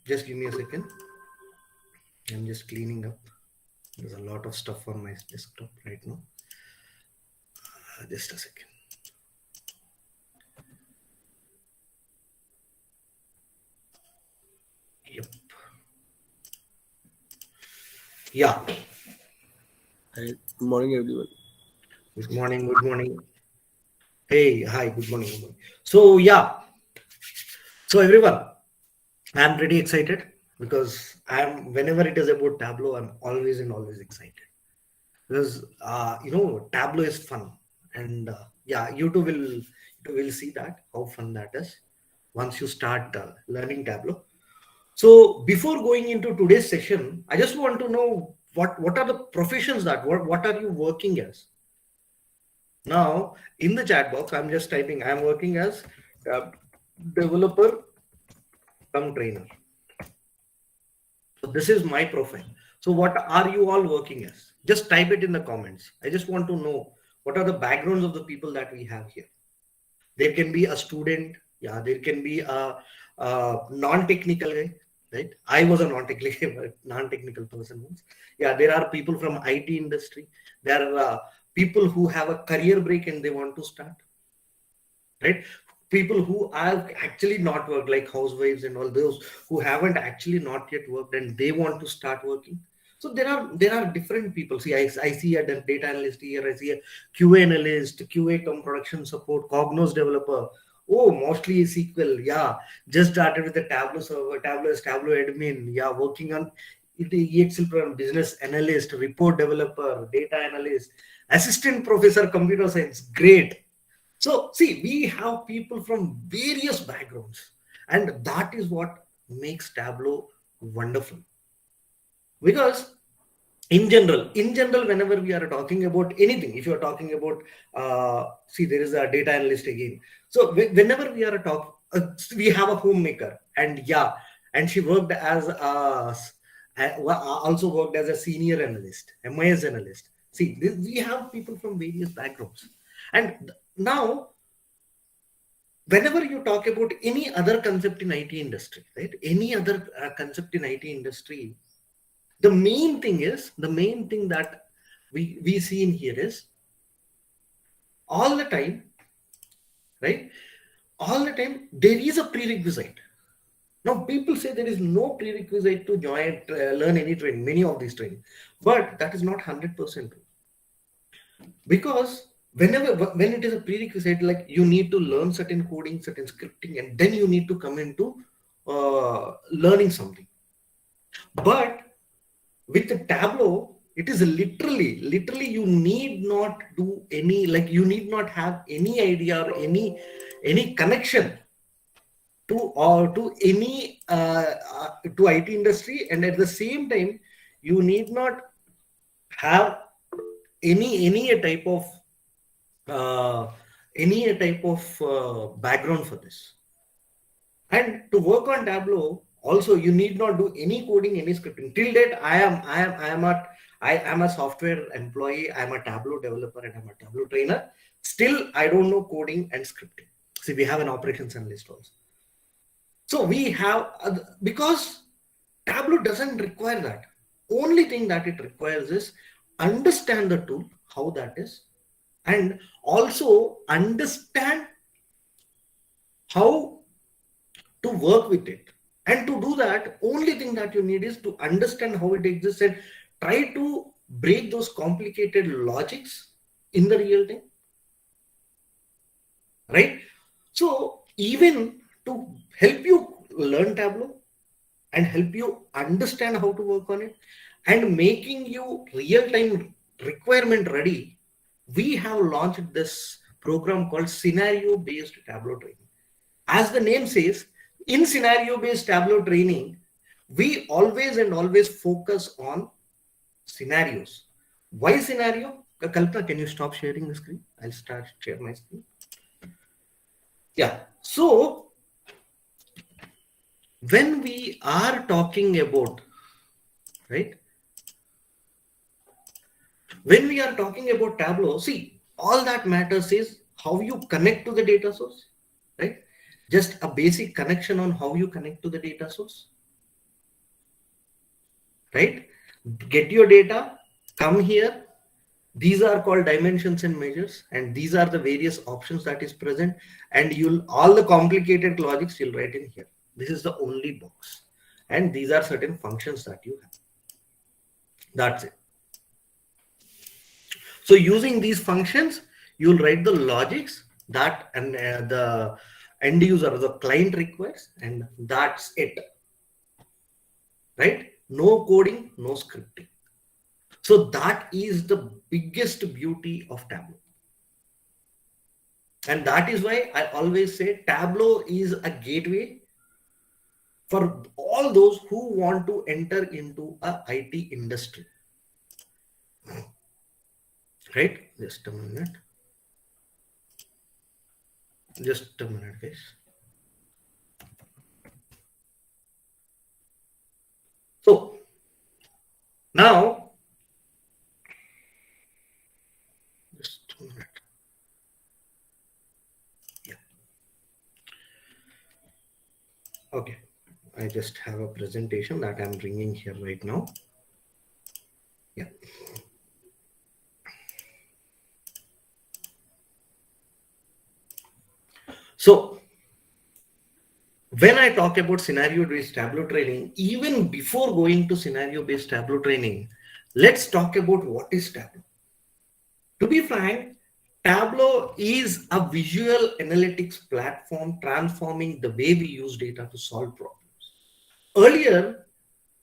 Just give me a second. I'm just cleaning up. There's a lot of stuff on my desktop right now. Just a second. Yep. Yeah. Hi, good morning, everyone. Good morning. Good morning. Hey, hi. Good morning. Good morning. So yeah. So everyone, I'm pretty excited because I'm whenever it is about Tableau, I'm always excited because Tableau is fun, and yeah, you two will see that how fun that is once you start learning Tableau. So before going into today's session, I just want to know what are the professions that what are you working as now in the chat box. I'm just typing. I'm working as uh, developer come trainer. So this is my profile. So what are you all working as? Just type it in the comments. I just want to know what are the backgrounds of the people that we have here. There can be a student, yeah, there can be a non-technical guy, right? I was a non-technical person once. Yeah, there are people from IT industry. There are people who have a career break and they want to start, right? People who have actually not worked, like housewives and all those who haven't actually not yet worked and they want to start working. So there are different people. See, I see a data analyst here, I see a QA analyst, QA come production support, Cognos developer. Oh, mostly SQL. Yeah, just started with the Tableau server, Tableau admin. Yeah, working on EXL program, business analyst, report developer, data analyst, assistant professor, computer science. Great. So, see, we have people from various backgrounds, and that is what makes Tableau wonderful. Because in general, whenever we are talking about anything, if you are talking about, see, there is a data analyst again. So, whenever we are we have a homemaker, and yeah, and she worked as also worked as a senior analyst, MIS analyst. See, we have people from various backgrounds, and now whenever you talk about any other concept in IT industry, right? Any other concept in IT industry, the main thing that we see in here is all the time, right? All the time there is a prerequisite. Now people say there is no prerequisite to join learn any training, many of these training, but that is not 100% true. Because when it is a prerequisite, like you need to learn certain coding, certain scripting, and then you need to come into learning something. But with the Tableau, it is literally you need not do any, like you need not have any idea or any connection to or to any to IT industry, and at the same time you need not have any type of uh, background for this. And to work on Tableau, also you need not do any coding, any scripting. Till date, I am a software employee. I'm a Tableau developer and I'm a Tableau trainer. Still, I don't know coding and scripting. See, we have an operations analyst also. So we have because Tableau doesn't require that. Only thing that it requires is understand the tool, how that is, and also understand how to work with it. And to do that, only thing that you need is to understand how it exists and try to break those complicated logics in the real time, right? So even to help you learn Tableau and help you understand how to work on it and making you real time requirement ready, we have launched this program called scenario based Tableau training. As the name says, in scenario based Tableau training, we always focus on scenarios. Why scenario? Kalpana, can you stop sharing the screen? I'll start share my screen. Yeah. So when we are talking about, right? When we are talking about Tableau, see, all that matters is how you connect to the data source, right? Just a basic connection on how you connect to the data source. right? Get your data, come here. These are called dimensions and measures, and these are the various options that is present, and you'll all the complicated logics you'll write in here. This is the only box, and these are certain functions that you have. That's it. So using these functions, you'll write the logics that and the end user, the client requires, and that's it. Right? No coding, no scripting. So that is the biggest beauty of Tableau. And that is why I always say Tableau is a gateway for all those who want to enter into a IT industry. Right? Just a minute. Just a minute, guys. So now, just a minute. Yeah. Okay. I just have a presentation that I'm bringing here right now. Yeah. So when I talk about scenario-based Tableau training, even before going to scenario-based Tableau training, let's talk about what is Tableau. To be frank, Tableau is a visual analytics platform transforming the way we use data to solve problems. Earlier,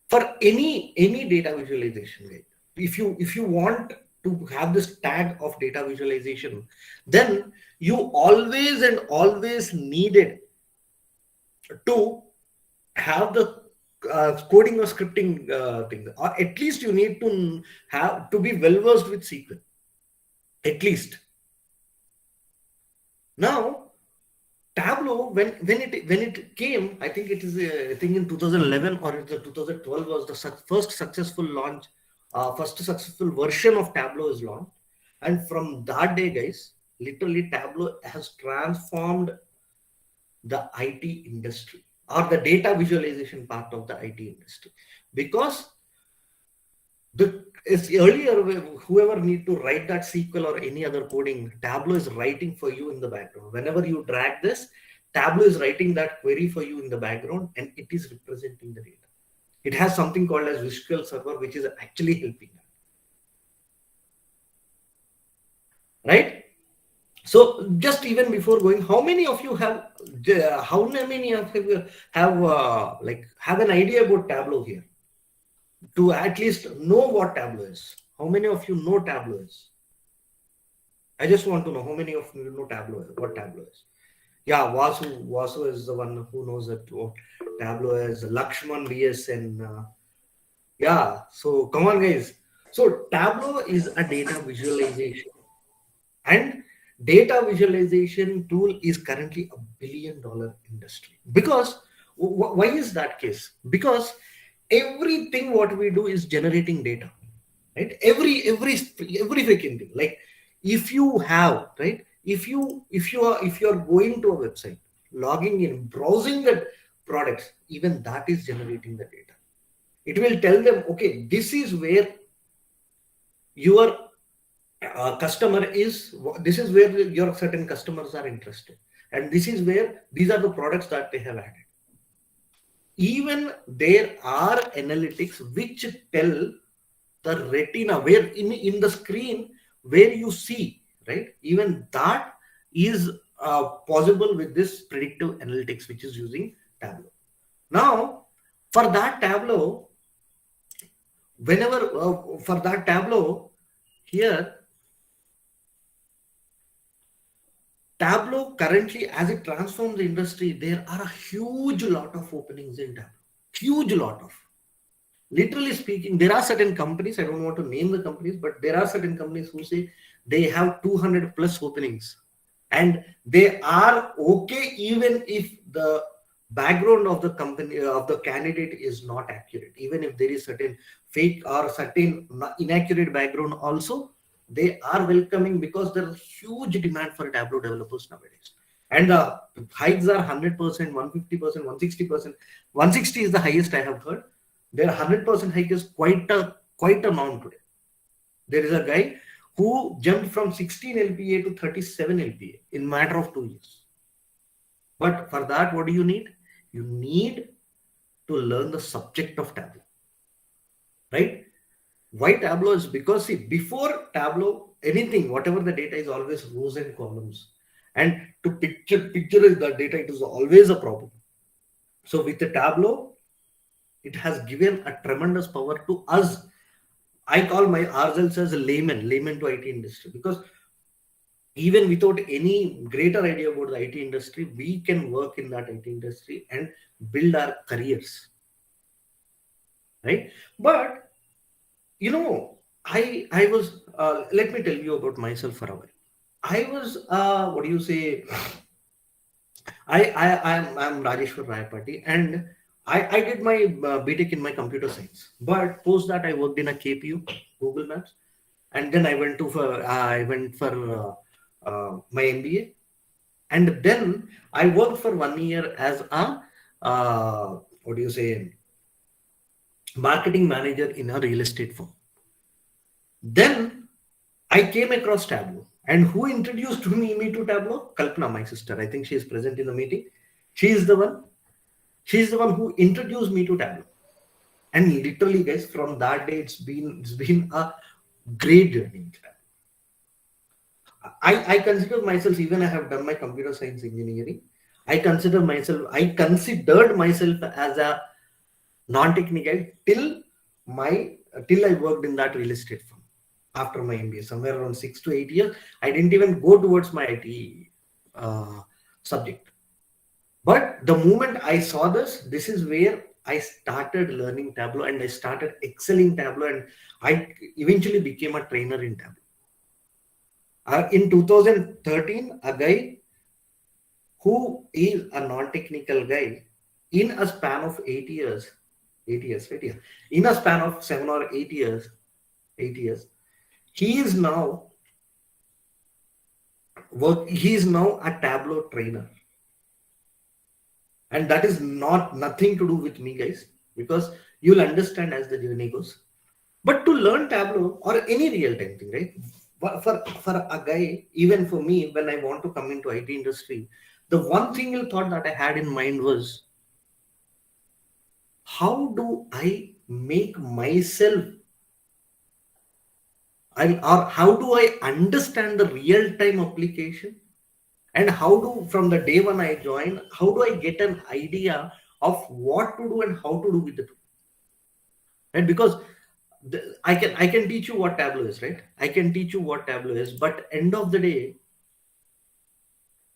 for any data visualization, right? If you want to have this tag of data visualization, then you always and always needed to have the coding or scripting thing, or at least you need to have to be well versed with SQL, at least. Now Tableau, when it came, I think it is I think in 2011 or 2012 was the first successful launch, first successful version of Tableau is launched, and from that day, guys, literally Tableau has transformed the IT industry or the data visualization part of the IT industry, because it's earlier whoever need to write that SQL or any other coding, Tableau is writing for you in the background. Whenever you drag this, Tableau is writing that query for you in the background, and it is representing the data. It has something called as SQL Server, which is actually helping that. Right? So just even before going, how many of you have have an idea about Tableau here? To at least know what Tableau is. How many of you know Tableau is? I just want to know how many of you know Tableau is, what Tableau is. Yeah, Vasu is the one who knows that what Tableau is. Lakshman, VSN. Yeah, so come on, guys. So Tableau is a data visualization, and data visualization tool is currently $1 billion industry. Because why is that case? Because everything what we do is generating data, right? Every freaking thing. Like if you have, right, if you are going to a website, logging in, browsing the products, even that is generating the data. It will tell them, okay, this is where your customer is, this is where your certain customers are interested, and this is where these are the products that they have added. Even there are analytics which tell the retina where in the screen where you see, right? Even that is possible with this predictive analytics, which is using Tableau. Now, for that Tableau, here, Tableau currently, as it transforms the industry, there are a huge lot of openings in Tableau. Huge lot of. Literally speaking, there are certain companies, I don't want to name the companies, but there are certain companies who say they have 200 plus openings, and they are okay even if the background of the company of the candidate is not accurate. Even if there is certain fake or certain inaccurate background also, they are welcoming, because there is huge demand for Tableau developers nowadays. And the hikes are 100%, 150%, 160%. 160 is the highest I have heard. Their 100% hike is quite amount today. There is a guy who jumped from 16 LPA to 37 LPA in matter of 2 years. But for that, what do you need? You need to learn the subject of Tableau, right? Why Tableau is because, see, before Tableau, anything, whatever the data is always rows and columns. And to picture the data, it is always a problem. So with the Tableau, it has given a tremendous power to us. I call my ourselves as a layman to IT industry, because even without any greater idea about the IT industry, we can work in that IT industry and build our careers, right? But I was let me tell you about myself for a while. I was what do you say? I'm Rajeshwar Rayapati, and I did my BTech in my computer science. But post that, I worked in a KPU, Google Maps, and then I went for my MBA, and then I worked for 1 year as a what do you say, marketing manager in a real estate firm. Then I came across Tableau. And who introduced me to Tableau? Kalpana, my sister. I think she is present in the meeting. She is the one. She's the one who introduced me to Tableau. And literally, guys, from that day, it's been a great journey. I consider myself, even I have done my computer science engineering, I considered myself as a non-technical till I worked in that real estate firm. After my MBA, somewhere around 6 to 8 years, I didn't even go towards my IT subject. But the moment I saw this is where I started learning Tableau, and I started excelling Tableau, and I eventually became a trainer in Tableau. In 2013, a guy who is a non-technical guy, in a span of 8 years, right? Yeah. In a span of 7 or 8 years, he is now a Tableau trainer. And that is nothing to do with me, guys, because you'll understand as the journey goes. But to learn Tableau or any real-time thing, right? For a guy, even for me, when I want to come into IT industry, the one single thought that I had in mind was, how do I make myself, or how do I understand the real-time application? And from the day when I join, how do I get an idea of what to do and how to do with the tool? Right? Because I can teach you what Tableau is, right? I can teach you what Tableau is, but end of the day,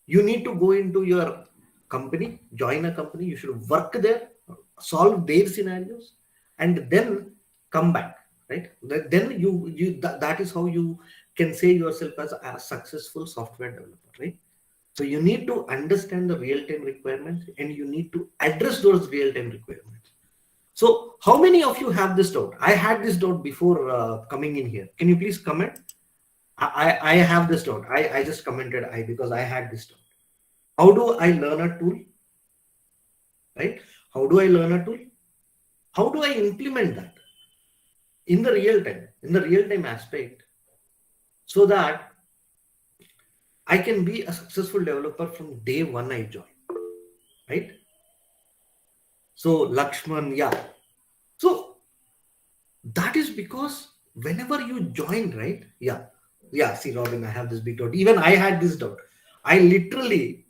you need to go into your company, join a company, you should work there, solve their scenarios, and then come back, right? Then that is how you can say yourself as a successful software developer, right? So you need to understand the real-time requirements, and you need to address those real-time requirements. So how many of you have this doubt? I had this doubt before coming in here. Can you please comment? I have this doubt. I just commented because I had this doubt. How do I learn a tool? Right? How do I learn a tool? How do I implement that in the real-time aspect, so that I can be a successful developer from day one I join, right? So Lakshman, yeah. So that is because whenever you join, right? Yeah. See, Robin, I have this big doubt. Even I had this doubt. I literally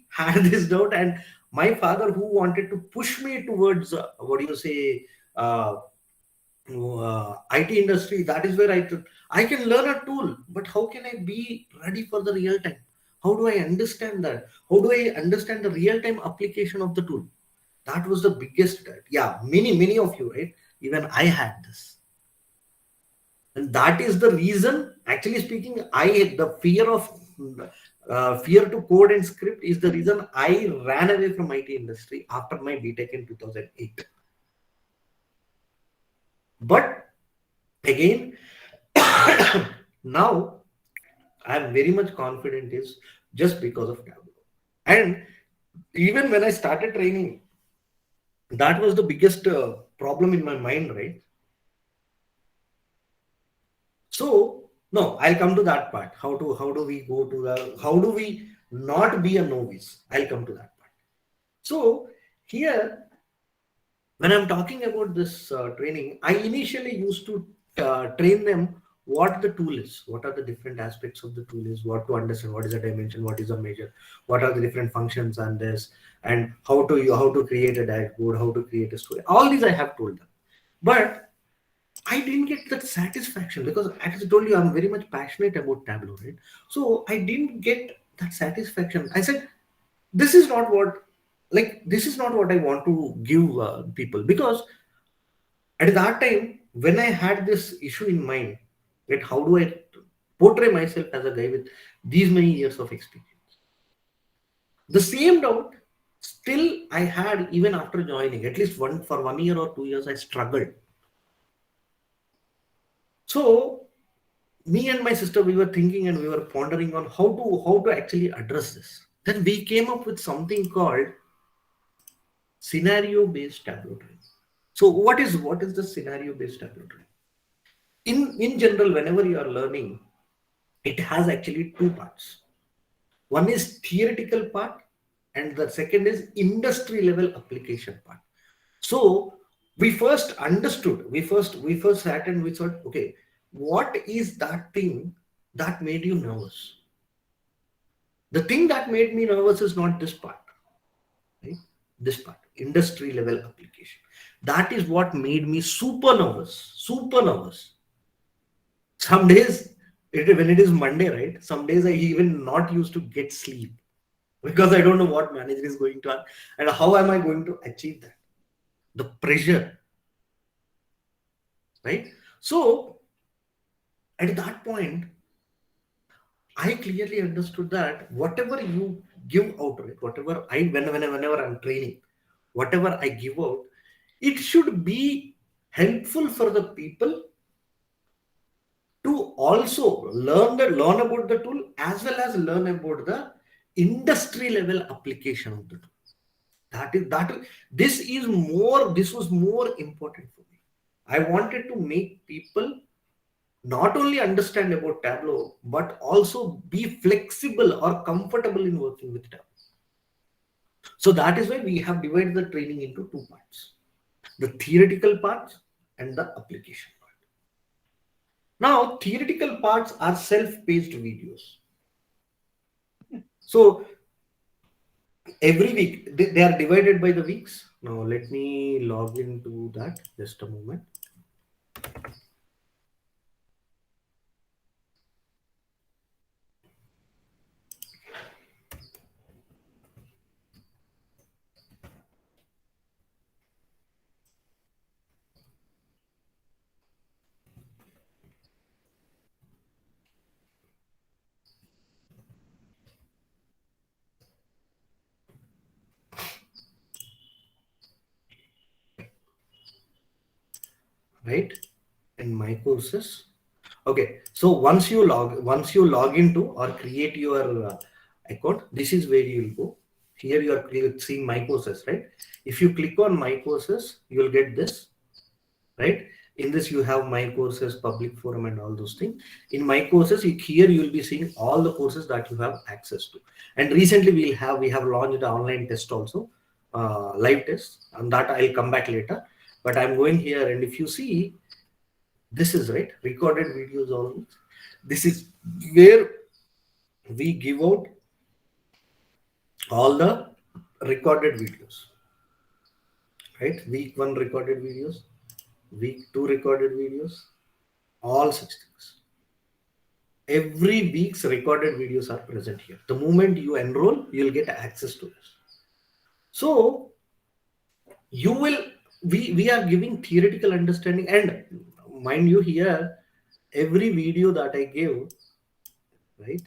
had this doubt, and my father, who wanted to push me towards IT industry, that is where I can learn a tool, but how can I be ready for the real time? How do I understand that? How do I understand the real time application of the tool? That was the biggest doubt. Yeah, many of you, right? Even I had this. And that is the reason, actually speaking, the fear to code and script is the reason I ran away from IT industry after my BTech in 2008. But again, now I'm very much confident is just because of Tableau. And even when I started training, I started training with Tableau. And even when I started training, I started training with Tableau. And even when I started training, I started training with Tableau. And even when I started training, I started training with Tableau. And even when I started training, I started training with Tableau. And even when I started training, That was the biggest problem in my mind, right? So no, I'll come to that part. How do we go to the how do we not be a novice? I'll come to that part. So here, when I'm talking about this training, I initially used to train them what the tool is, what are the different aspects of the tool is, what to understand, what is a dimension, what is a measure, what are the different functions on this, and how to create a dashboard, how to create a story. All these I have told them, but I didn't get that satisfaction because, as I told you, I'm very much passionate about Tableau, right? So I didn't get that satisfaction. I said, this is not what, this is not what I want to give people, because at that time, when I had this issue in mind, that how do I portray myself as a guy with these many years of experience? The same doubt still I had even after joining. At least for 1 year or 2 years, I struggled. So me and my sister, we were thinking and we were pondering on how to actually address this. Then we came up with something called scenario based tableau training. So what is the scenario based tableau training? In general, whenever you are learning, it has actually two parts. One is theoretical part, and the second is industry level application part. So we first understood, we first sat and we thought, okay, what is that thing that made you nervous? The thing that made me nervous is not this part, right? This part, industry level application. That is what made me super nervous, super nervous. Some days, when it is Monday, right? Some days I even not used to get sleep because I don't know what manager is going to ask and how am I going to achieve that. The pressure, right? So at that point, I clearly understood that whatever you give out, right? Whenever I'm training, whatever I give out, it should be helpful for the people to also learn about the tool as well as learn about the industry level application of the tool. This was more important for me. I wanted to make people not only understand about Tableau but also be flexible or comfortable in working with Tableau. So that is why we have divided the training into two parts: the theoretical parts and the application part. Now, theoretical parts are self-paced videos. So every week they are divided by the weeks. Now let me log into that. Just a moment. Right, in my courses. Okay, so once you log into or create your account, this is where you will go. Here you are seeing my courses, right? If you click on my courses, you will get this, right? In this you have my courses, public forum, and all those things. In my courses, here you will be seeing all the courses that you have access to. And recently we have launched an online test also, live test, and that I'll come back later. But I'm going here, and if you see, this is right, recorded videos. All this is where we give out all the recorded videos, right? Week 1 recorded videos, week 2 recorded videos, all such things. Every week's recorded videos are present here. The moment you enroll, you'll get access to this. So you will we are giving theoretical understanding, and mind you, here every video that I give, right,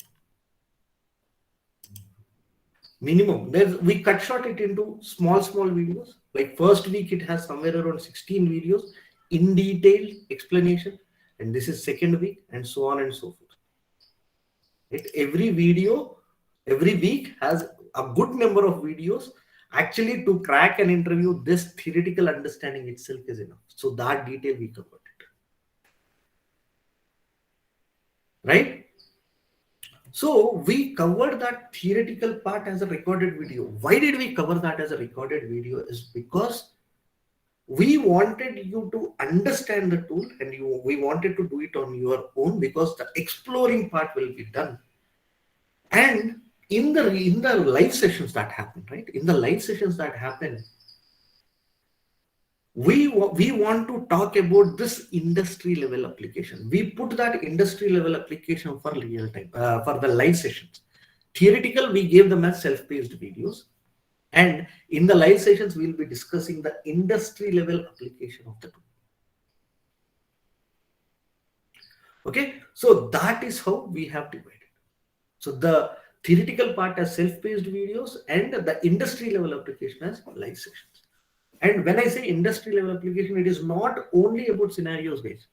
minimum, we cut short it into small videos. Like first week it has somewhere around 16 videos in detailed explanation, and this is second week, and so on and so forth. Every week has a good number of videos, Actually, to crack an interview, this theoretical understanding itself is enough. So that detail we covered it. Right? So we covered that theoretical part as a recorded video. Why did we cover that as a recorded video? Is because we wanted you to understand the tool, and we wanted to do it on your own, because the exploring part will be done. And in the live sessions that happen, right? In the live sessions that happen, we want to talk about this industry level application. We put that industry level application for real time, for the live sessions. Theoretical, we gave them as self-paced videos, and in the live sessions we'll be discussing the industry level application of the tool. Okay, so that is how we have divided. So the theoretical part as self-paced videos, and the industry level application as live sessions. And when I say industry level application, it is not only about scenarios, guys.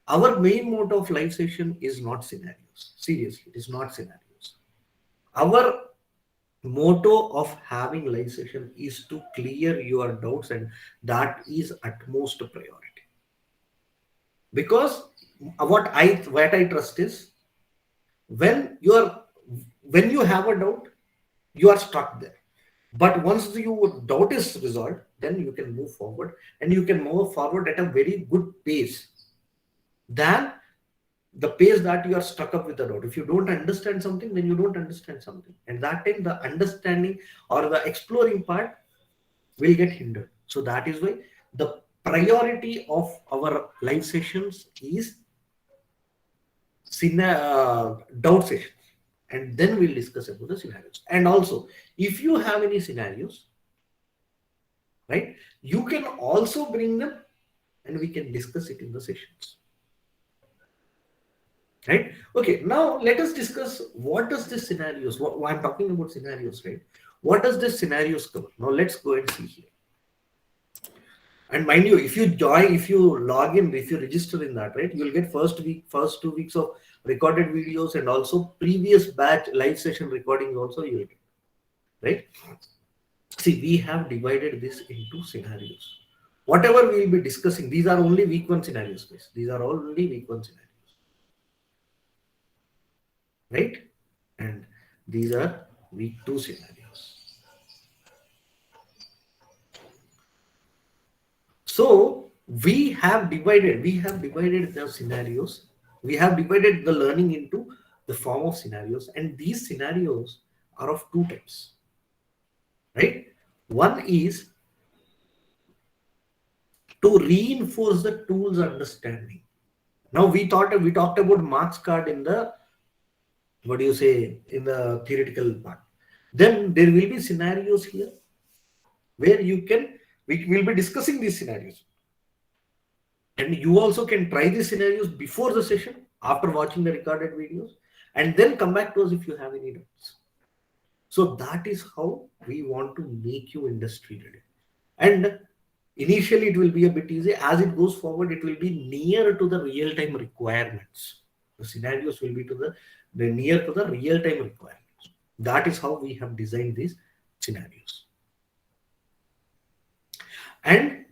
Our main motto of live session is not scenarios. Seriously, it is not scenarios. Our motto of having live session is to clear your doubts, and that is utmost priority. Because what I trust is, when you have a doubt, you are stuck there. But once your doubt is resolved, then you can move forward, and you can move forward at a very good pace than the pace that you are stuck up with the doubt. If you don't understand something, then you don't understand something. And that time the understanding or the exploring part will get hindered. So that is why the priority of our live sessions is doubt sessions. And then we'll discuss about the scenarios. And also, if you have any scenarios, right, you can also bring them, and we can discuss it in the sessions. Right? Okay, now let us discuss what does this scenarios, what I'm talking about scenarios, right? What does this scenarios cover? Now let's go and see here. And mind you, if you join, if you log in, if you register in that, right, you'll get first 2 weeks of recorded videos, and also previous batch live session recordings also you'll get, right? See, we have divided this into scenarios. Whatever we will be discussing, these are only week 1 scenarios, guys. These are all only week 1 scenarios. Right? And these are week 2 scenarios. So we have divided the scenarios. We have divided the learning into the form of scenarios, and these scenarios are of 2 types. Right? One is to reinforce the tool's understanding. Now we talked about marks card in the, what do you say, in the theoretical part. Then there will be scenarios here where we will be discussing these scenarios, and you also can try these scenarios before the session, after watching the recorded videos, and then come back to us if you have any doubts. So that is how we want to make you industry ready. And initially it will be a bit easy. As it goes forward, it will be near to the real-time requirements. The scenarios will be near to the real-time requirements. That is how we have designed these scenarios. And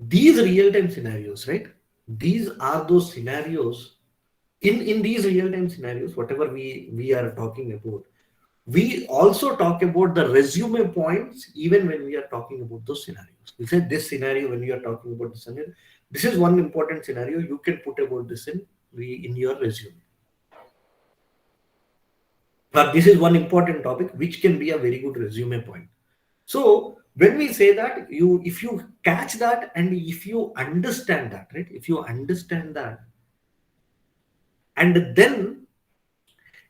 these real-time scenarios, right? These are those scenarios. In these real-time scenarios, whatever we are talking about, we also talk about the resume points even when we are talking about those scenarios. We said this scenario, when you are talking about the scenario, this is one important scenario, you can put about this in your resume. But this is one important topic which can be a very good resume point. So when we say that, if you catch that, and if you understand that, right? If you understand that, and then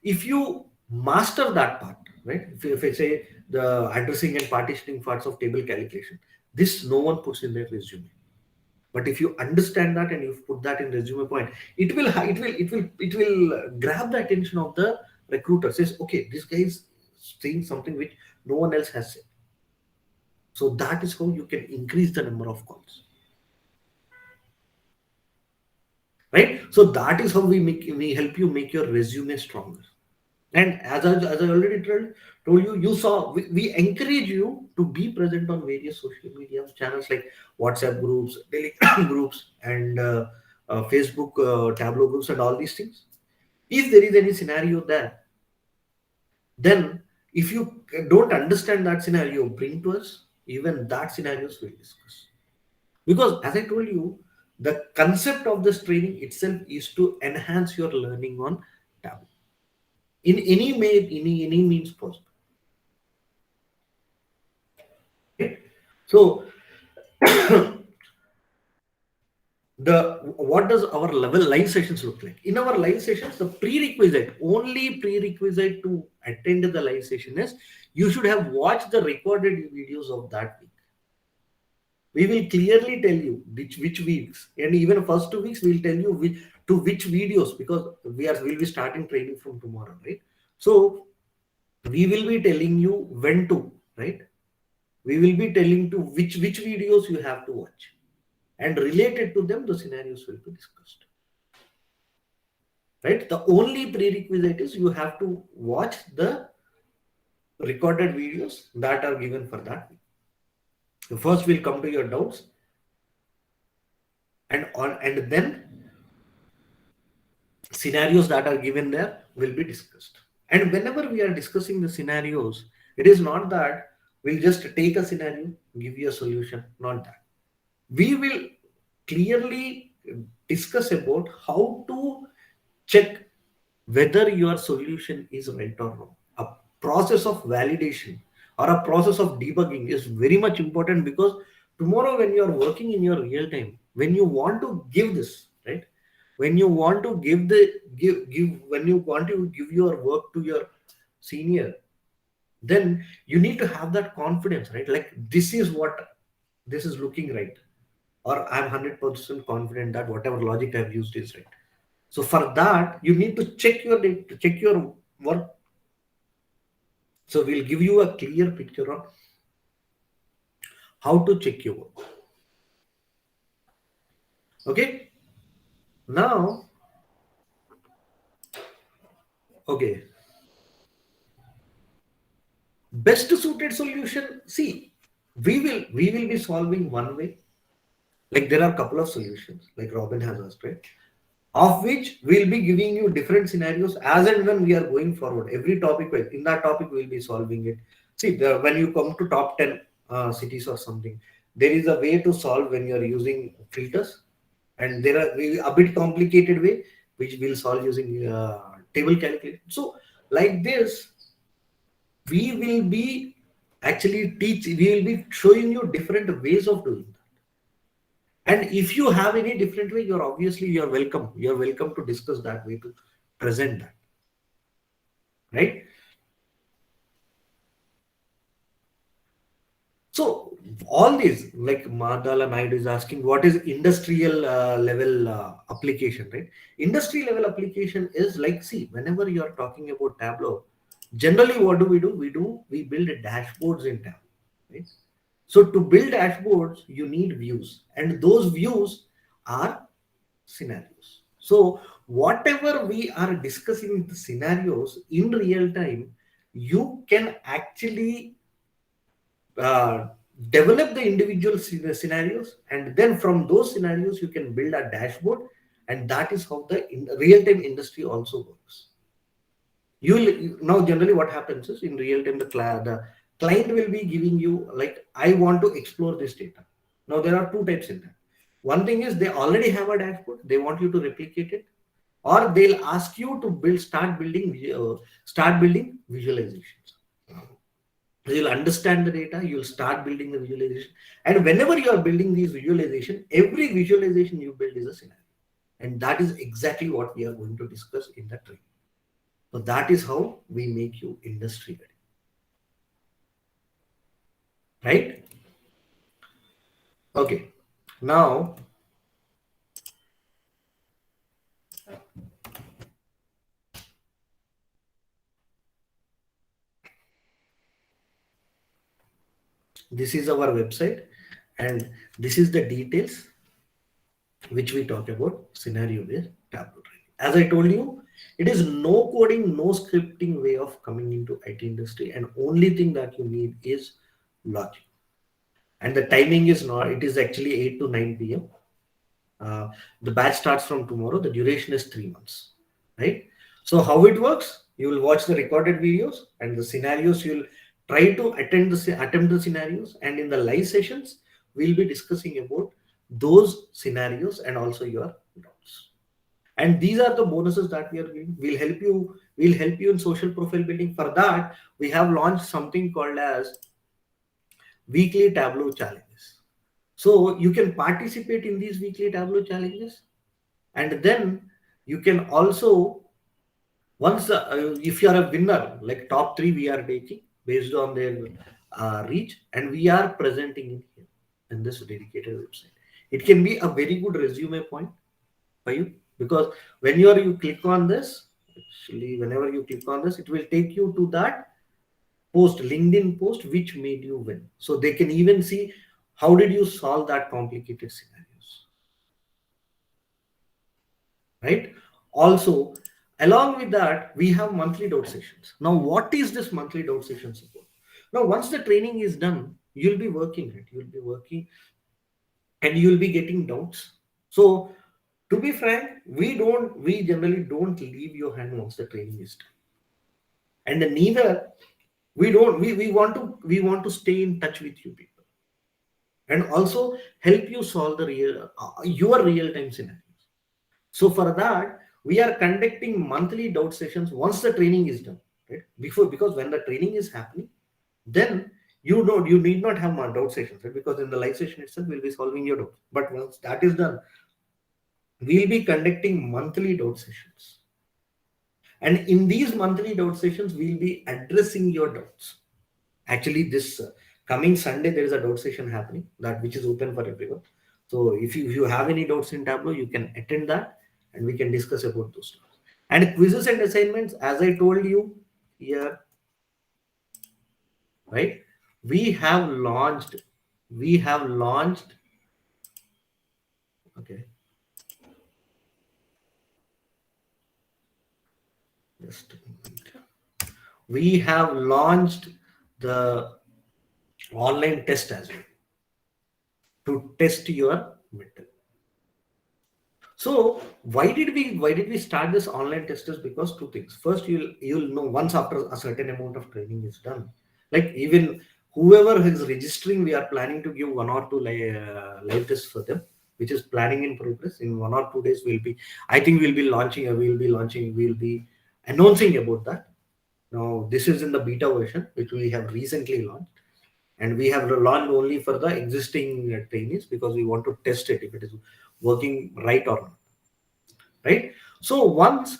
if you master that part, right? If I say the addressing and partitioning parts of table calculation, this no one puts in their resume. But if you understand that and you put that in resume point, it will grab the attention of the recruiter. Says, okay, this guy is saying something which no one else has said. So that is how you can increase the number of calls. Right? So that is how we help you make your resume stronger. And as I already told you, you saw we encourage you to be present on various social media channels like WhatsApp groups, Telegram groups, and Facebook Tableau groups, and all these things. If there is any scenario there, then if you don't understand that scenario, bring to us. Even that scenarios we'll discuss. Because as I told you, the concept of this training itself is to enhance your learning on Tableau in any means possible. Right? So the what does our level live sessions look like? In our live sessions, the only prerequisite to attend the live session is you should have watched the recorded videos of that week. We will clearly tell you which weeks, and even first 2 weeks we'll tell you which videos, because we'll be starting training from tomorrow, right? So we will be telling you when to, right? We will be telling to which videos you have to watch, and related to them the scenarios will be discussed, right? The only prerequisite is you have to watch the recorded videos that are given for that week. So first we'll come to your doubts, and then scenarios that are given there will be discussed. And whenever we are discussing the scenarios, it is not that we'll just take a scenario, give you a solution, not that. We will clearly discuss about how to check whether your solution is right or wrong. A process of validation or a process of debugging is very much important, because tomorrow when you are working in your real time, when you want to give this, right? When you want to give when you want to give your work to your senior, then you need to have that confidence, right? Like this is looking right, or I'm 100% confident that whatever logic I've used is right. So for that, you need to check your work. So we'll give you a clear picture of how to check your work. Okay. Now, okay. Best suited solution. See, we will be solving one way. Like there are a couple of solutions, like Robin has asked, right? Of which we'll be giving you different scenarios as and when we are going forward. Every topic, in that topic, we'll be solving it. See, when you come to top 10 cities or something, there is a way to solve when you're using filters, and there are a bit complicated way which we'll solve using table calculator. So, like this, we will be we will be showing you different ways of doing that. And if you have any different way, you're welcome. You're welcome to discuss that way, to present that. Right? So all these, like Madala Naidu is asking, what is industrial level application, right? Industry level application is like, see, whenever you are talking about Tableau, generally what do? We build dashboards in Tableau, right? So to build dashboards, you need views, and those views are scenarios. So whatever we are discussing the scenarios in real time, you can actually uh, develop the individual scenarios, and then from those scenarios you can build a dashboard, and that is how the real-time industry also works. Now generally what happens is, in real time the client will be giving you, like, I want to explore this data. Now there are two types in that. One thing is they already have a dashboard, they want you to replicate it, or they'll ask you to start building visualizations. You'll understand the data, you'll start building the visualization, and whenever you are building these visualization, every visualization you build is a scenario, and that is exactly what we are going to discuss in the training. So that is how we make you industry ready, right? Okay, now this is our website, and this is the details which we talk about scenario based Tableau training. As I told you, It is no coding, no scripting way of coming into IT industry, and only thing that you need is logic. And the timing is not, it is actually 8 to 9 p.m. The batch starts from tomorrow. The duration is 3 months, right? So how it works? You will watch the recorded videos and the scenarios. You'll try to attempt the scenarios, and in the live sessions, we'll be discussing about those scenarios and also your doubts. And these are the bonuses that we are giving. We'll help you. We'll help you in social profile building. For that, we have launched something called as weekly Tableau challenges. So you can participate in these weekly Tableau challenges, and then you can also, once if you are a winner, like top three we are taking based on their reach, and we are presenting in here in this dedicated website. It can be a very good resume point for you, because when you click on this, actually whenever you click on this, it will take you to that post, LinkedIn post, which made you win. So they can even see how did you solve that complicated scenarios, right? Also, along with that, we have monthly doubt sessions. Now, what is this monthly doubt session support? Now, once the training is done, you'll be working, right? You'll be working and you'll be getting doubts. So, to be frank, we generally don't leave your hand once the training is done. And neither we want to stay in touch with you people, and also help you solve the your real time scenarios. So for that, we are conducting monthly doubt sessions once the training is done, right? Because when the training is happening, then you need not have more doubt sessions, right? Because in the live session itself, we'll be solving your doubts. But once that is done, we'll be conducting monthly doubt sessions. And in these monthly doubt sessions, we'll be addressing your doubts. Actually, this coming Sunday, there is a doubt session happening, that which is open for everyone. So if you have any doubts in Tableau, you can attend that and we can discuss about those doubts. And quizzes and assignments, as I told you here, right? We have launched, okay, just a moment. We have launched the online test as well to test your mental. So why did we start this online testers? Because two things. First, you'll know once after a certain amount of training is done. Like even whoever is registering, we are planning to give 1 or 2 live tests for them, which is planning in progress. In 1 or 2 days, I think we'll be announcing about that. Now this is in the beta version, which we have recently launched, and we have launched only for the existing trainees, because we want to test it if it is working right or not, right? So once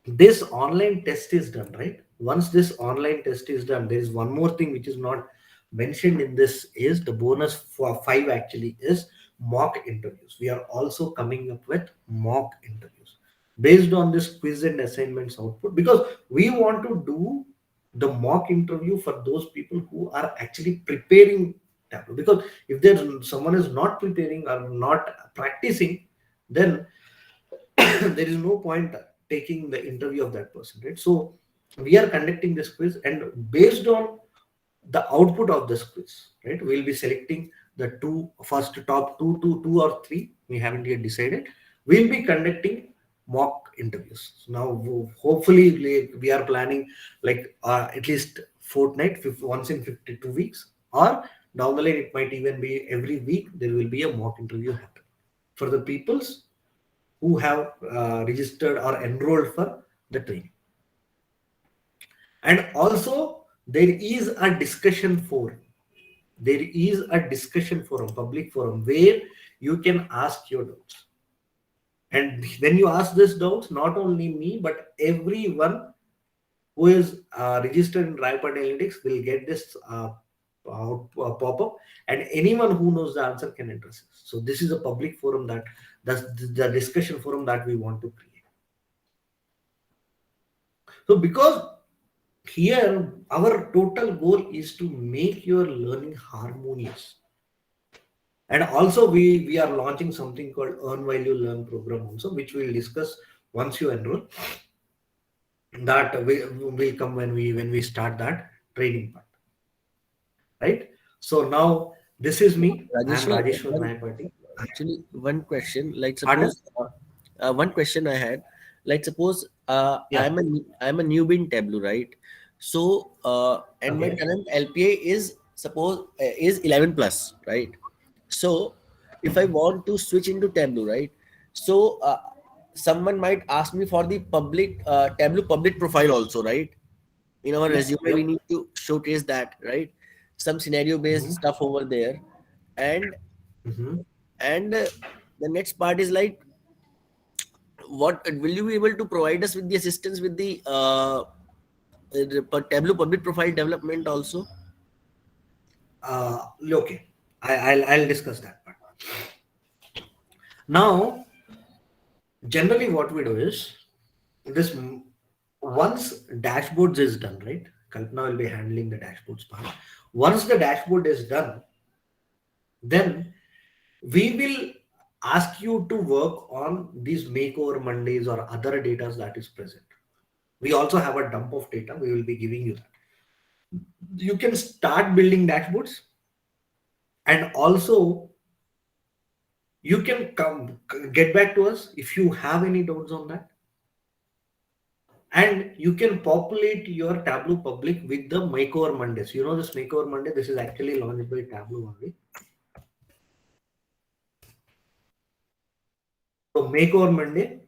this online test is done, right, once this online test is done, there is one more thing which is not mentioned in this, is the bonus for 5 actually is mock interviews. We are also coming up with mock interviews based on this quiz and assignments output, because we want to do the mock interview for those people who are actually preparing Tableau. Because if there's someone is not preparing or not practicing, then there is no point taking the interview of that person, right? So we are conducting this quiz, and based on the output of this quiz, right, we'll be selecting the top two or three. We haven't yet decided. We'll be conducting mock interviews. So now, hopefully, we are planning like at least fortnight, once in 52 weeks, or down the line, it might even be every week. There will be a mock interview happen for the peoples who have registered or enrolled for the training. And also, there is a discussion forum. There is a discussion forum, public forum, where you can ask your doubts. And when you ask these doubts, not only me, but everyone who is registered in Raipad Analytics will get this pop-up, and anyone who knows the answer can address it. So this is a public forum, that's the discussion forum that we want to create. So because here our total goal is to make your learning harmonious. And also we are launching something called Earn While You Learn program also, which we'll discuss once you enroll, that will come when we start that training part, right? So now this is me. I am Rajeshwar, Rajeshwar Nayapati. actually, one question. Like, Pardon? suppose one question I had. Like, suppose Yeah. I'm a newbie in Tableau, right? So, and my Okay. current LPA is suppose is 11 plus, right? So, if I want to switch into Tableau, right? So, someone might ask me for the public Tableau public profile also, right? In our Yep. resume, we Yep. need to showcase that, right? Some scenario based Hmm. stuff over there, and Hmm. and the next part is like, what will you be able to provide us with the assistance with the Tableau public profile development also? Okay. I'll discuss that part. Now, generally, what we do is this once dashboards is done, right? Kalpana will be handling the dashboards part. Once the dashboard is done, then we will ask you to work on these makeover Mondays or other data that is present. We also have a dump of data. We will be giving you that. You can start building dashboards, and also you can come get back to us if you have any doubts on that. And you can populate your Tableau public with the makeover Mondays. You know this makeover Monday. This is actually launched by Tableau only. So makeover Monday,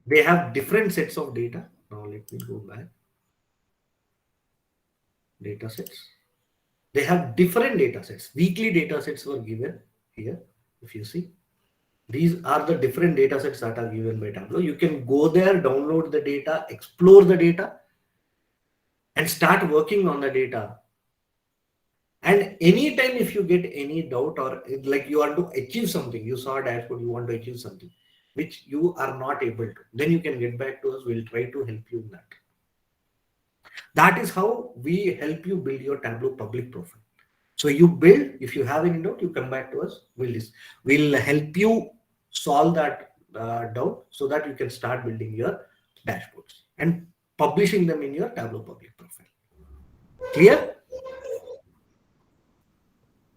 they have different sets of data. Now let me go back. Data sets. They have different data sets. Weekly data sets were given here. If you see, these are the different data sets that are given by Tableau. You can go there, download the data, explore the data, and start working on the data. And anytime if you get any doubt, or like you want to achieve something, you saw a dashboard, you want to achieve something which you are not able to, then you can get back to us. We'll try to help you in that. That is how we help you build your Tableau public profile. So you build, if you have any doubt, you come back to us. We'll help you solve that doubt so that you can start building your dashboards and publishing them in your Tableau public profile. Clear?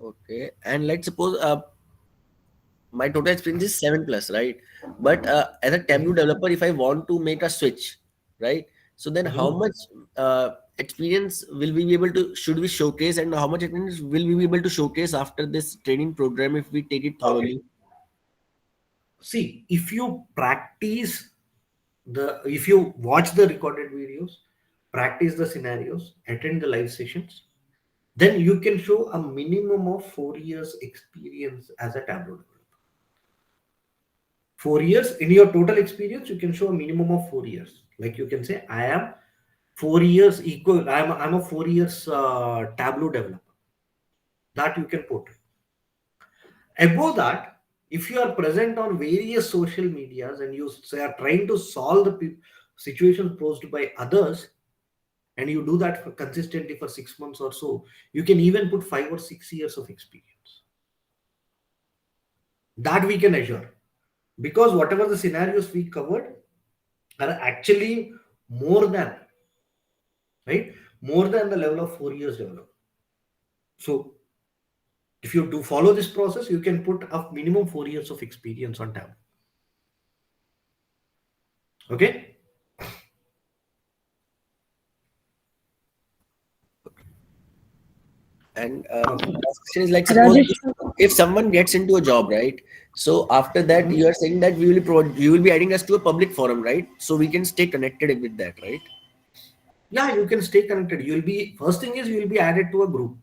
Okay, and let's suppose my total experience is 7 plus, right? But as a Tableau Mhm. developer, if I want to make a switch, right? So then how Mhm. much experience will we be able to, should we showcase, and how much experience will we be able to showcase after this training program if we take it Okay. thoroughly? See, if you practice if you watch the recorded videos, practice the scenarios, attend the live sessions, then you can show a minimum of 4 years experience as a Tableau developer. 4 years in your total experience, you can show a minimum of 4 years. Like you can say, I am 4 years equal. I'm a 4 years Tableau developer. That you can put. Above that, if you are present on various social medias and you say are trying to solve the situations posed by others, and you do that consistently for 6 months or so, you can even put 5 or 6 years of experience. That we can assure, because whatever the scenarios we covered are actually more than, right, more than the level of 4 years developed. So if you do follow this process, you can put a minimum 4 years of experience on tab. Okay. And Okay. last question is like, suppose Rajesh, if someone gets into a job, right? So after that, Mhm. you are saying that you will be adding us to a public forum, right? So we can stay connected with that, right? Yeah, you can stay connected. You'll be, first thing is, you will be added to a group.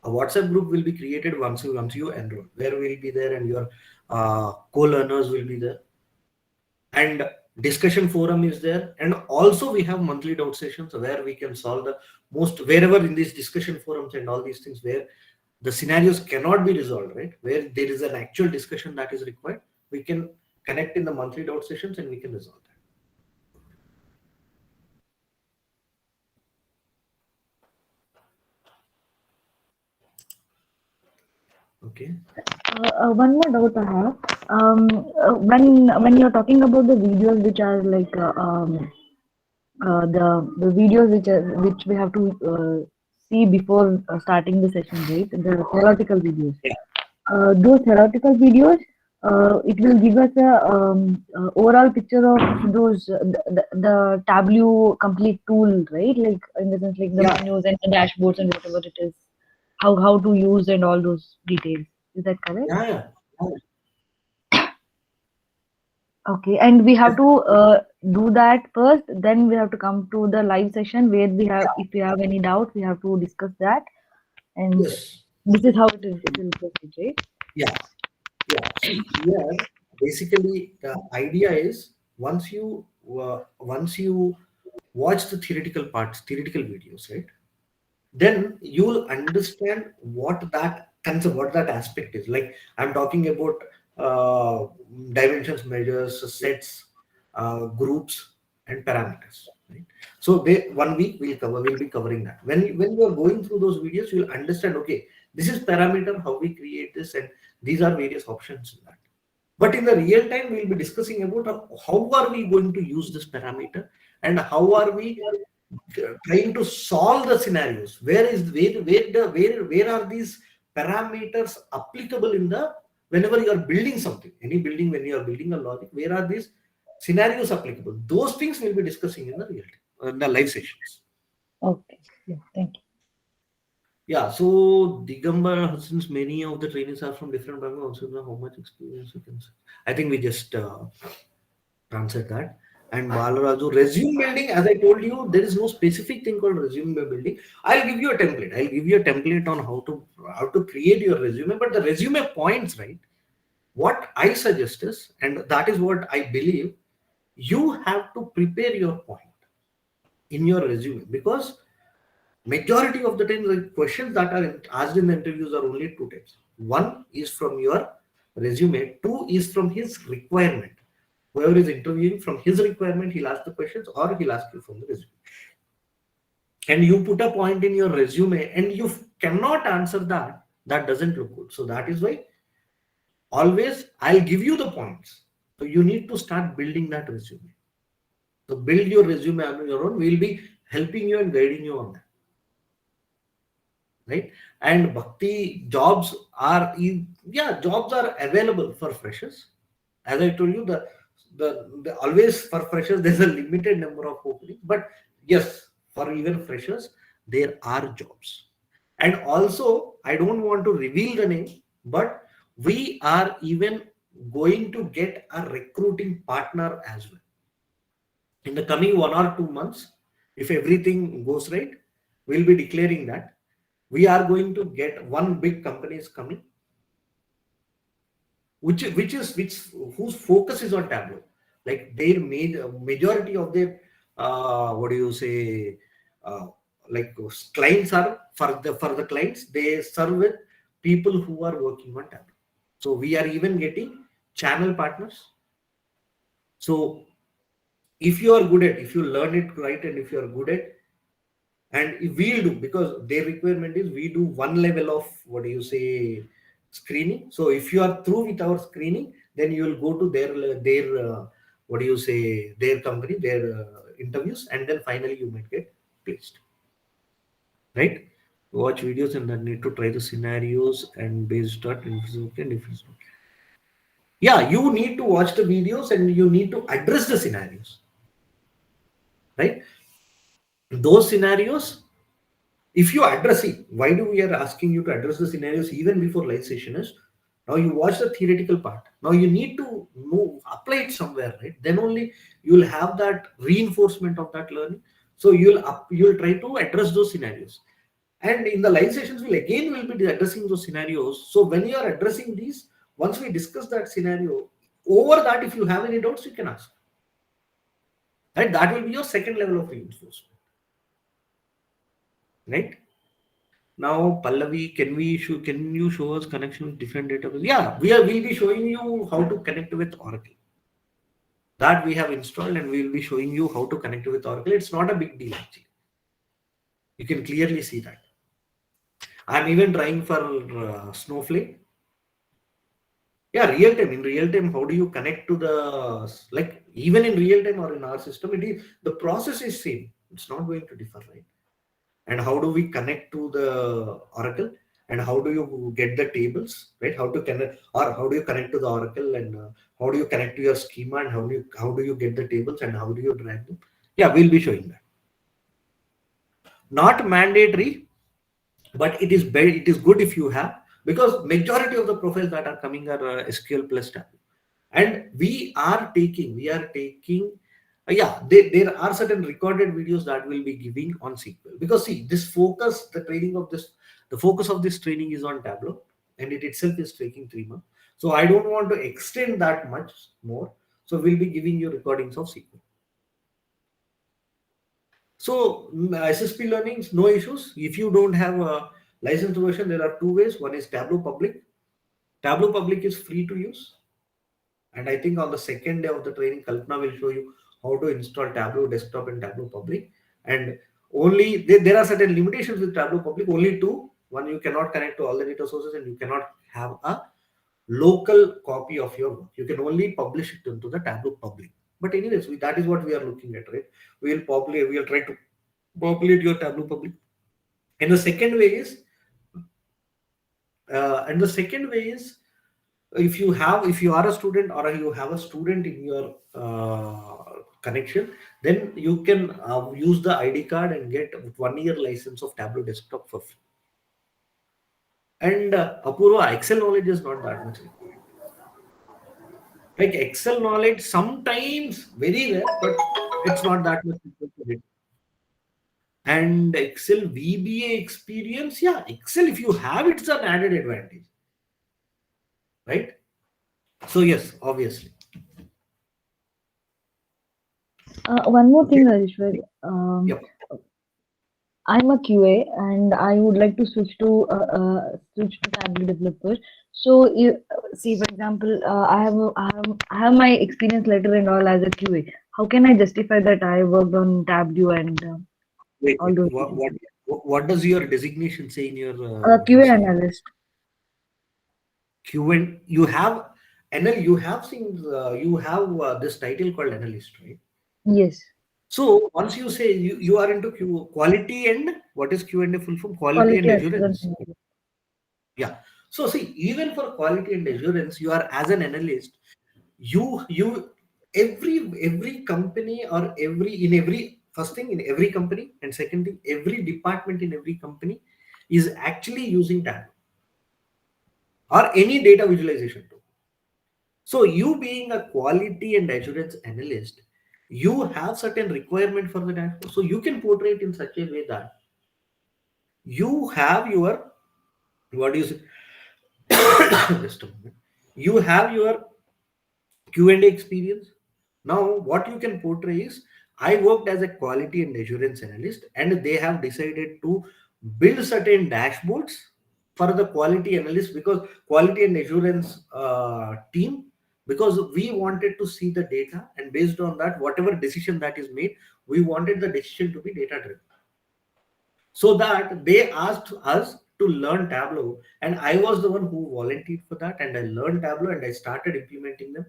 A WhatsApp group will be created once you enroll, where we'll be there and your co-learners will be there, and discussion forum is there, and also we have monthly doubt sessions where we can solve the most, wherever in these discussion forums and all these things where the scenarios cannot be resolved, right, where there is an actual discussion that is required, we can connect in the monthly doubt sessions and we can resolve that. Okay. one more doubt I have. When you're talking about the videos which are like the videos which we have to see before starting the session, right? The theoretical videos. Yeah. Those theoretical videos, it will give us a overall picture of those the Tableau complete tool, right? Like in the sense like the Yeah. menus and the dashboards and whatever it is, how to use and all those details. Is that correct? Yeah. Yeah. Okay, and we have Yes. to do that first. Then we have to come to the live session where we have, if we have any doubt, we have to discuss that. And Yes. this is how it is. It will proceed, right? Yeah. Yeah. See, here basically the idea is once you watch the theoretical parts, theoretical videos, right? Then you'll understand what that concept, what that aspect is. Like I'm talking about uh, dimensions, measures, sets, groups, and parameters. Right? So they 1 week we'll be covering that. When you are going through those videos, you'll understand. Okay, this is parameter, how we create this, and these are various options in that. But in the real time, we'll be discussing about how are we going to use this parameter and how are we trying to solve the scenarios. Where are these parameters applicable in the whenever you are building something, any building when you are building a logic, where are these scenarios applicable? Those things we'll be discussing in the real time, in the live sessions. Okay. Yeah. Thank you. Yeah, so Digambar, since many of the trainees are from different backgrounds, also know how much experience you can say. I think we just answered that. And Balaraju, resume building, as I told you, there is no specific thing called resume building. I'll give you a template. I'll give you a template on how to create your resume. But the resume points, right? What I suggest is, and that is what I believe, you have to prepare your point in your resume because majority of the time the questions that are asked in the interviews are only two types. One is from your resume, two is from his requirement. Whoever is interviewing, from his requirement he'll ask the questions or he'll ask you from the resume. And you put a point in your resume and you cannot answer that, that doesn't look good. So that is why always I'll give you the points, so you need to start building that resume. So build your resume on your own. We'll be helping you and guiding you on that, right? And bhakti jobs are yeah, jobs are available for freshers. As I told you, the always for freshers there's a limited number of openings, but yes, for even freshers there are jobs. And also I don't want to reveal the name, but we are even going to get a recruiting partner as well in the coming 1 or 2 months. If everything goes right, we'll be declaring that we are going to get one big company is coming, which whose focus is on Tableau. Like their majority of their what do you say, uh, like clients are for the clients they serve with people who are working on Tableau. So we are even getting channel partners. So if you are good at, if you learn it right, and if you are good at, and we'll do, because their requirement is we do one level of what do you say, screening. So if you are through with our screening, then you will go to their what do you say, their company, their interviews, and then finally you might get placed, right? Watch videos and then need to try the scenarios and based on okay, difference. Yeah, you need to watch the videos and you need to address the scenarios, right? Those scenarios, if you address it, why do we are asking you to address the scenarios even before live session is, now you watch the theoretical part, now you need to move apply it somewhere, right? Then only you will have that reinforcement of that learning. So you'll try to address those scenarios, and in the live sessions will be addressing those scenarios. So when you are addressing these, once we discuss that scenario, over that if you have any doubts you can ask, right? That will be your second level of reinforcement, right? Now, Pallavi, can you show us connection with different databases? Yeah, we'll be showing you how to connect with Oracle. That we have installed, and we'll be showing you how to connect with Oracle. It's not a big deal actually. You can clearly see that. I'm even trying for Snowflake. Yeah, real time. In real time, how do you connect to the, like, even in real time or in our system, it is the process is same. It's not going to differ, right? And how do we connect to the Oracle? And how do you get the tables, right? How to connect, or how do you connect to the Oracle, and how do you connect to your schema, and how do you get the tables, and how do you drag them? Yeah, we'll be showing that. Not mandatory, but it is good if you have, because majority of the profiles that are coming are SQL plus Tableau. And we are taking yeah, there are certain recorded videos that will be giving on SQL, because see, the focus of this training is on Tableau, and it itself is taking 3 months. So I don't want to extend that much more, so we'll be giving you recordings of SQL. So SSP learnings, no issues. If you don't have a licensed version, there are two ways. One is Tableau Public. Tableau Public is free to use. And I think on the second day of the training, Kalpana will show you how to install Tableau Desktop and Tableau Public. And only there are certain limitations with Tableau Public. Only two. One, you cannot connect to all the data sources, and you cannot have a local copy of your work. You can only publish it into the Tableau Public. But anyways, that is what we are looking at, right? We'll try to populate your Tableau Public. And the second way is, if you are a student, or you have a student in your connection, then you can use the ID card and get 1 year license of Tableau Desktop for free. And Apurva, Excel knowledge is not that much required. Like Excel knowledge, sometimes very rare, but it's not that much required. And Excel VBA experience, yeah, Excel, if you have it, it's an added advantage, right? So yes, obviously. One more thing, Rajeshwar. Yep. I'm a QA and I would like to switch to Tableau developer. So, see, for example, I have my experience letter and all as a QA. How can I justify that I worked on Tableau and Wait, all those what does your designation say in your QA analyst? QA? You have you have seen you have this title called analyst, right? Yes. So once you say you are into quality, and what is Q&A full form? Quality and assurance. Yeah. So see, even for quality and assurance, you are, as an analyst, every company, or first thing, in every company, and second thing, every department in every company is actually using Tableau or any data visualization tool. So you, being a quality and assurance analyst, you have certain requirement for the dashboard. So you can portray it in such a way that you have your, what do you say? Just a moment. You have your Q&A experience. Now, what you can portray is, I worked as a quality and assurance analyst, and they have decided to build certain dashboards for the quality analyst, because quality and assurance team, because we wanted to see the data, and based on that, whatever decision that is made, we wanted the decision to be data driven. So that they asked us to learn Tableau, and I was the one who volunteered for that, and I learned Tableau and I started implementing them.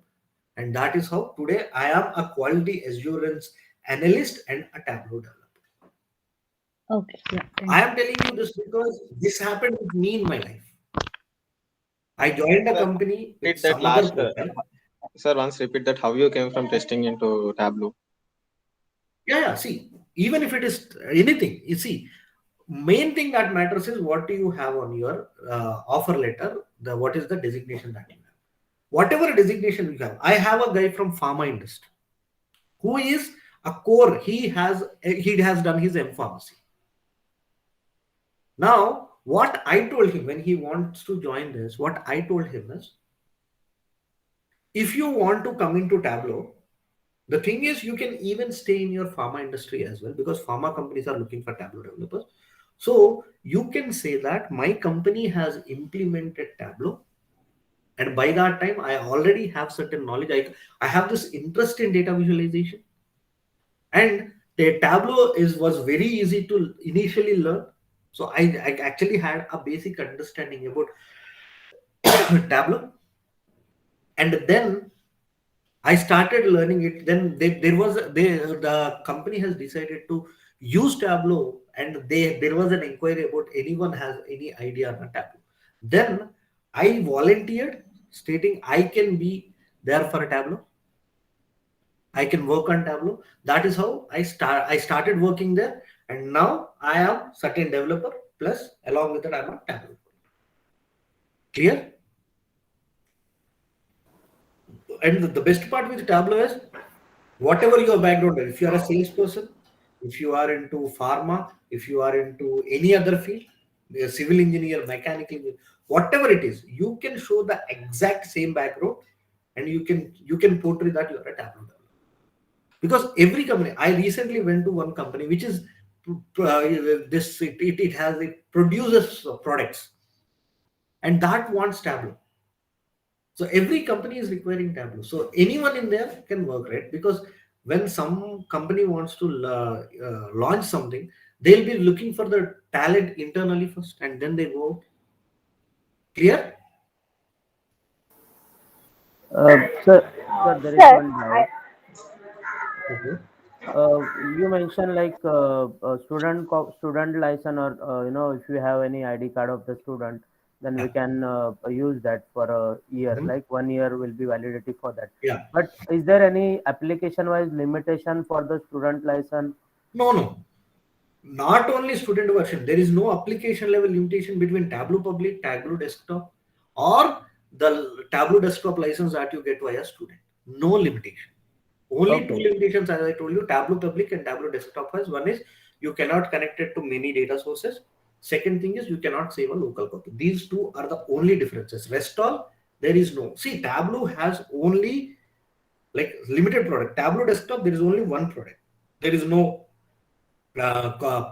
And that is how today I am a quality assurance analyst and a Tableau developer. Okay. Yeah. I am telling you this because this happened with me in my life. I joined a company with some other profile. Sir, once repeat that, how you came from testing into Tableau. Yeah. See, even if it is anything, you see, main thing that matters is what do you have on your offer letter, what is the designation that you have. Whatever designation you have. I have a guy from pharma industry who is a core. He has done his M-Pharmacy. Now, what I told him when he wants to join this, what I told him is, if you want to come into Tableau, the thing is, you can even stay in your pharma industry as well, because pharma companies are looking for Tableau developers. So you can say that my company has implemented Tableau, and by that time, I already have certain knowledge. I have this interest in data visualization, and the Tableau was very easy to initially learn. So I actually had a basic understanding about Tableau. And then I started learning it. Then the company has decided to use Tableau, and there was an inquiry about anyone has any idea on Tableau. Then I volunteered, stating I can be there for a Tableau. I can work on Tableau. That is how I started working there, and now I am certain developer. Plus, along with that, I'm a Tableau. Clear? And the best part with Tableau is whatever your background is, if you are a salesperson, if you are into pharma, if you are into any other field, a civil engineer, mechanical engineer, whatever it is, you can show the exact same background, and you can portray that you are a Tableau developer. Because every company, I recently went to one company which is it produces products, and that wants Tableau. So every company is requiring Tableau. So anyone in there can work, right? Because when some company wants to launch something, they'll be looking for the talent internally first, and then they go out. Clear? Sir, there is Sir, one doubt. Okay. You mentioned like student license, or if you have any ID card of the student, then we Yeah. can use that for a year. Mhm. Like 1 year will be validity for that. Yeah. But is there any application-wise limitation for the student license? No. Not only student version. There is no application level limitation between Tableau Public, Tableau Desktop, or the Tableau Desktop license that you get via student. No limitation. Only two Okay, limitations, as I told you, Tableau Public and Tableau Desktop has. One is you cannot connect it to many data sources. Second thing is you cannot save a local copy. These two are the only differences. Rest all, there is no. See, Tableau has only like limited product. Tableau Desktop, there is only one product. There is no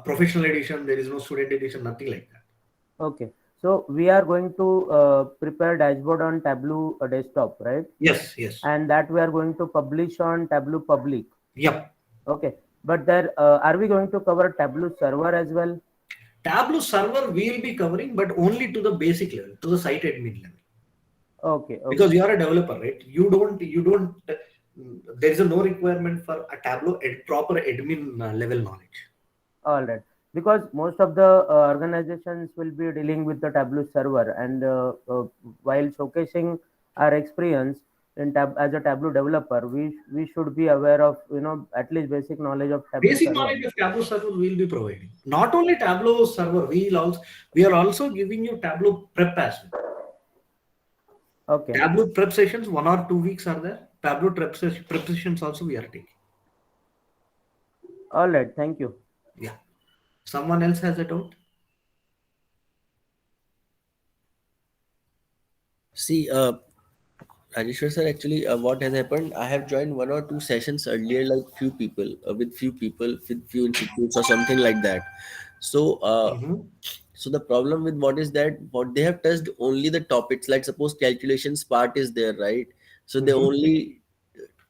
professional edition, there is no student edition, nothing like that. okay. So we are going to prepare dashboard on Tableau desktop, right? Yes. And that we are going to publish on Tableau public. Yep. Okay, but there are we going to cover Tableau server as well? Tableau server we'll be covering, but only to the basic level, to the site admin level. Okay, Because okay, you are a developer, right? You don't there is no requirement for a Tableau proper admin level knowledge. all right. Because most of the organizations will be dealing with the Tableau server, and while showcasing our experience in as a Tableau developer, we should be aware of at least basic knowledge of Tableau Basic server. knowledge of Tableau server we'll be providing. Not only Tableau server, we are also giving you Tableau prep as well. Okay, Tableau prep sessions, 1 or 2 weeks are there. Tableau prep sessions also we are taking. all right. Thank you. Yeah. Someone else has a doubt? See, Rajeshwar sir, actually, what has happened? I have joined 1 or 2 sessions earlier, like with few people, with few institutes or something like that. So, Mhm. so the problem with what is that what they have touched only the topics. Like suppose calculations part is there, right? So they Mhm. only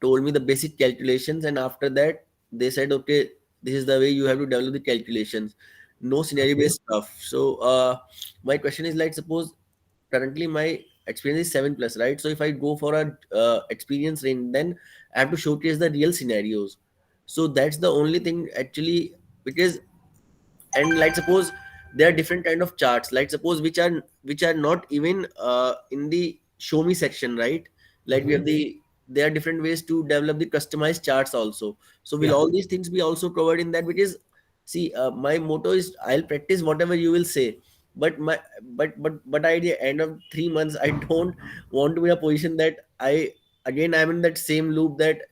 told me the basic calculations, and after that they said, okay, this is the way you have to develop the calculations. No scenario Okay. based stuff. So, my question is like, suppose currently my experience is 7 plus, right? So if I go for a experience range, then I have to showcase the real scenarios. So that's the only thing actually, because, and like suppose there are different kind of charts, like suppose which are not even in the show me section, right? Like we have Mhm. there are different ways to develop the customized charts also. So will Yeah. all these things be also covered in that? Which is, see, my motto is I'll practice whatever you will say, but my but at the end of 3 months I don't want to be in a position that I'm in that same loop, that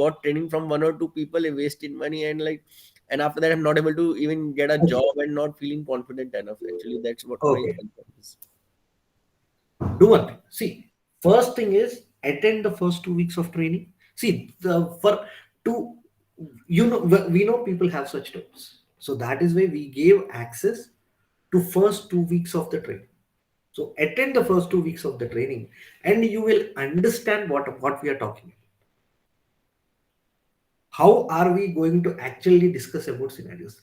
got training from 1 or 2 people, I wasted money, and like, and after that I'm not able to even get a job and not feeling confident enough. Actually, that's what my Okay. concern is. Do one thing. See, first thing is attend the first 2 weeks of training. See, for two, we know people have such doubts. So that is why we gave access to first 2 weeks of the training. So attend the first 2 weeks of the training, and you will understand what we are talking about. How are we going to actually discuss about scenarios?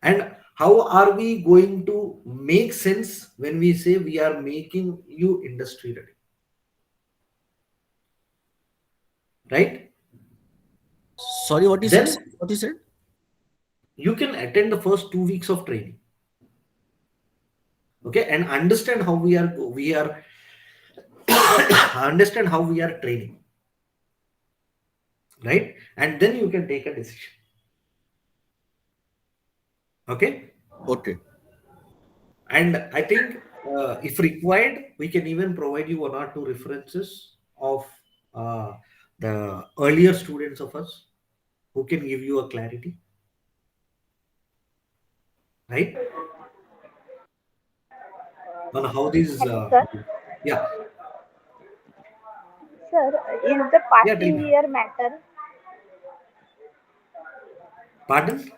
And how are we going to make sense when we say we are making you industry ready? right? Sorry, what you Then said? What you said? you can attend the first 2 weeks of training, okay, and understand how we are understand how we are training, right? And then you can take a decision, okay? Okay. And I think if required, we can even provide you 1 or 2 references of the earlier students of us who can give you a clarity, right? On how these, Hello, sir. yeah, Sir, is the yeah, tell passing me. year matter? Pardon?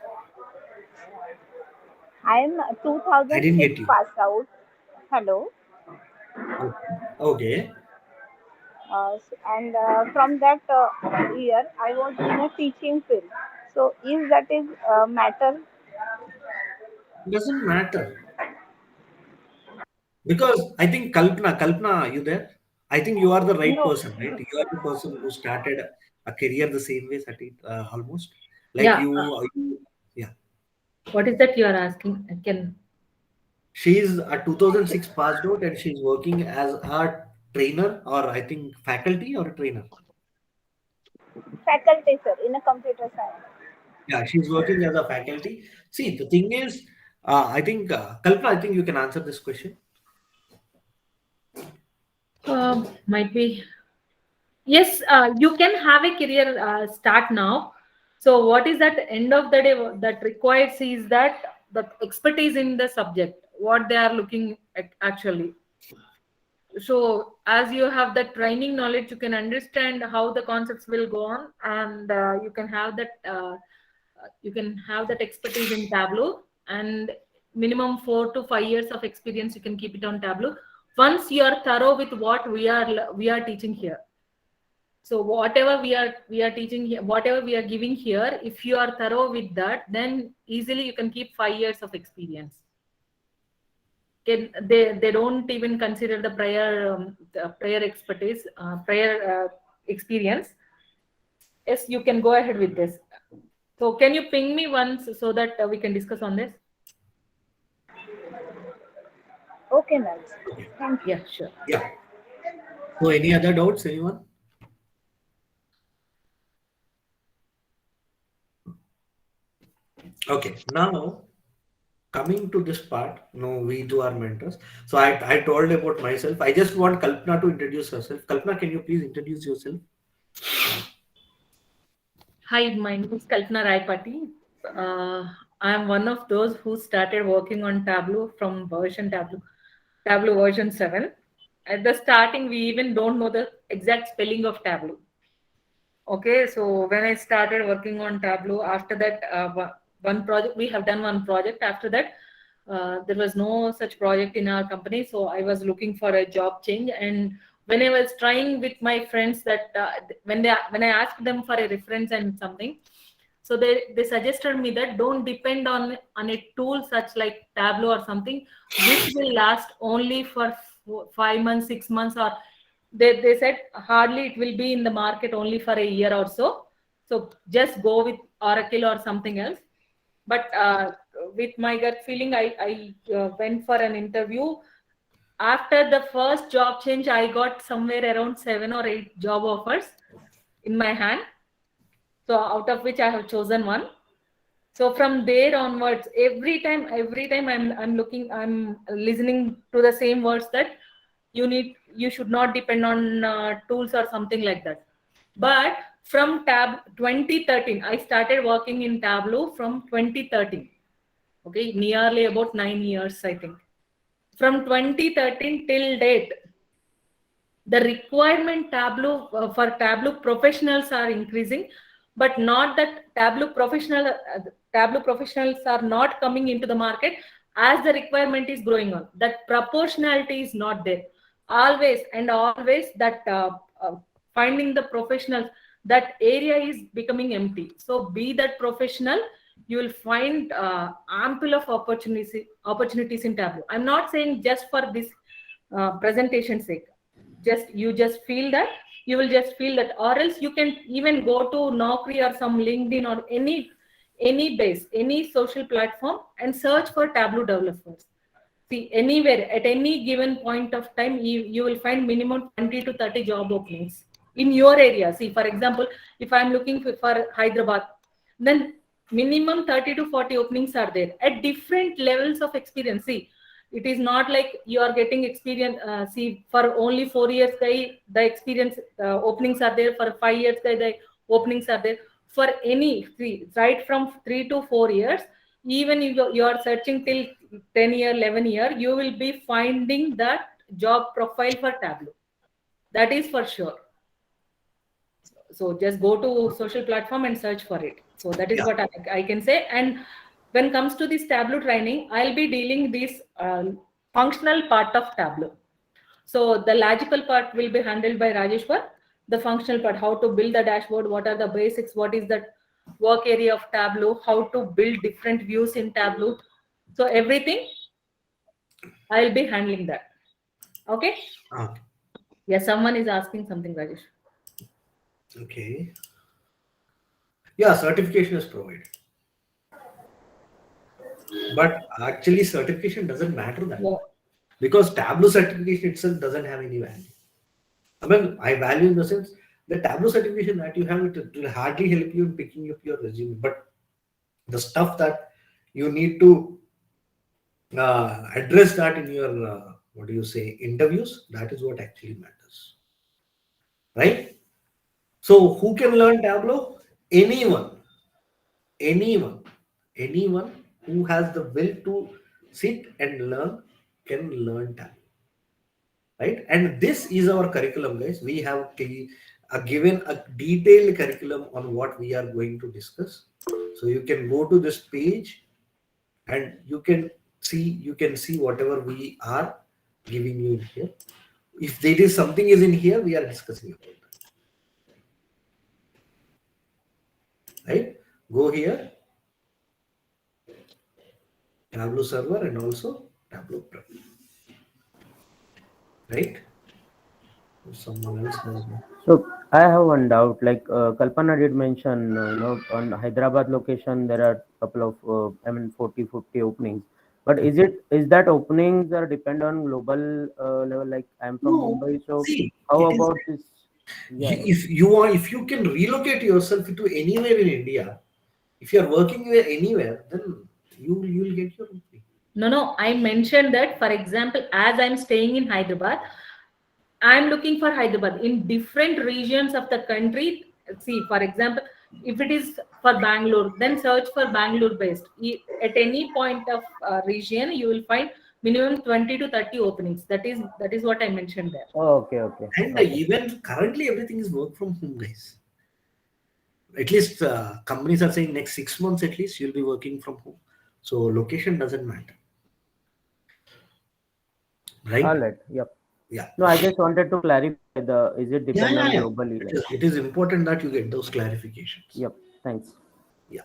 I am I didn't 2006 get you. pass out. Hello. Okay. And from that year, I was in a teaching field. So, is that is matter? Doesn't matter. Because I think Kalpana, you there? I think you are the right No. person, right? You are the person who started a career the same way, Sati, almost. Like Yeah. yeah. What is that you are asking? I can. She's a 2006 passed out and she's working as a trainer or I think faculty or a trainer. Faculty, sir, in a computer science. Yeah, she's working as a faculty. See, the thing is, I think, Kalpana, I think you can answer this question. Might be. Yes, you can have a career start now. So, what is at the end of the day that requires is that the expertise in the subject, what they are looking at actually. So, as you have the training knowledge, you can understand how the concepts will go on, and you can have that. You can have that expertise in Tableau, and minimum 4 to 5 years of experience. You can keep it on Tableau. Once you are thorough with what we are teaching here, so whatever we are teaching here, whatever we are giving here, if you are thorough with that, then easily you can keep 5 years of experience. They don't even consider the prior expertise, prior experience. Yes, you can go ahead with this. So can you ping me once so that we can discuss on this? Okay, ma'am. Thank you. Yeah, sure. Yeah. So, any other doubts, anyone? Okay. Now, coming to this part, we do our mentors. So, I told about myself. I just want Kalpana to introduce herself. Kalpana, can you please introduce yourself? Hi, my name is Kalpana Raipati. I am one of those who started working on Tableau from Tableau version 7. At the starting, we even don't know the exact spelling of Tableau. Okay, so when I started working on Tableau, after that, one project, we have done one project. After that, there was no such project in our company. So I was looking for a job change. And when I was trying with my friends that when I asked them for a reference and something, so they suggested me that don't depend on a tool such like Tableau or something, which will last only for 5 months, 6 months, or they said hardly it will be in the market only for a year or so. So just go with Oracle or something else. But with my gut feeling, I went for an interview. After the first job change, I got somewhere around 7 or 8 job offers in my hand. So out of which I have chosen one. So from there onwards, every time I'm listening to the same words that you should not depend on tools or something like that. But from 2013, I started working in Tableau from 2013. Okay, nearly about 9 years, I think. From 2013 till date, the requirement for Tableau professionals are increasing, but not that Tableau professionals are not coming into the market as the requirement is growing on. That proportionality is not there. Always and always that finding the professionals, that area is becoming empty. So be that professional, you will find ample of opportunities in Tableau. I'm not saying just for this presentation sake. you just feel that, you will just feel that. Or else you can even go to Naukri or some LinkedIn or any base, any social platform, and search for Tableau developers. See, anywhere at any given point of time, you will find minimum 20 to 30 job openings in your area. See, for example, if I'm looking for Hyderabad, then minimum 30 to 40 openings are there at different levels of experience. See, it is not like you are getting experience. See, for only 4 years, guy, the experience openings are there. For 5 years, guy, the openings are there. For any, see, right from 3 to 4 years, even if you are searching till 10 year, 11 year, you will be finding that job profile for Tableau. That is for sure. So just go to social platform and search for it. So that is what I can say. And when it comes to this Tableau training, I'll be dealing this functional part of Tableau. So the logical part will be handled by Rajeshwar. The functional part, how to build the dashboard, what are the basics, what is the work area of Tableau, how to build different views in Tableau. So everything, I'll be handling that. Okay? Okay. Yeah, someone is asking something, Rajesh. Okay. Yeah, certification is provided. But actually, certification doesn't matter that much. Because Tableau certification itself doesn't have any value. I mean, I value in the sense the Tableau certification that you have, it will hardly help you in picking up your resume. But the stuff that you need to address that in your, what do you say, interviews, that is what actually matters. Right? So who can learn Tableau? Anyone who has the will to sit and learn can learn Tableau. Right? And this is our curriculum, guys. We have given a detailed curriculum on what we are going to discuss. So you can go to this page and you can see whatever we are giving you here. If there is something is in here, we are discussing about that. Right? Go here, Tableau server and also Tableau Prep. Right? Someone else knows. So I have one doubt. Like Kalpana did mention, on Hyderabad location there are a couple of 40, 50 openings. But is that openings are depend on global level? Like I'm from Mumbai, so See, how about this? Yeah. If you can relocate yourself to anywhere in India, if you are working anywhere, then you will get your opening. No, I mentioned that, for example, as I'm staying in Hyderabad, I'm looking for Hyderabad in different regions of the country. See, for example, if it is for Bangalore, then search for Bangalore based. At any point of region, you will find minimum 20 to 30 openings. That is what I mentioned there. Oh, okay. And even currently, everything is work from home, guys. At least companies are saying next 6 months at least you'll be working from home. So location doesn't matter. Right? All right. Yep. Yeah. No, I just wanted to clarify is it depend on globally? It is important that you get those clarifications. Yep. Thanks. Yeah.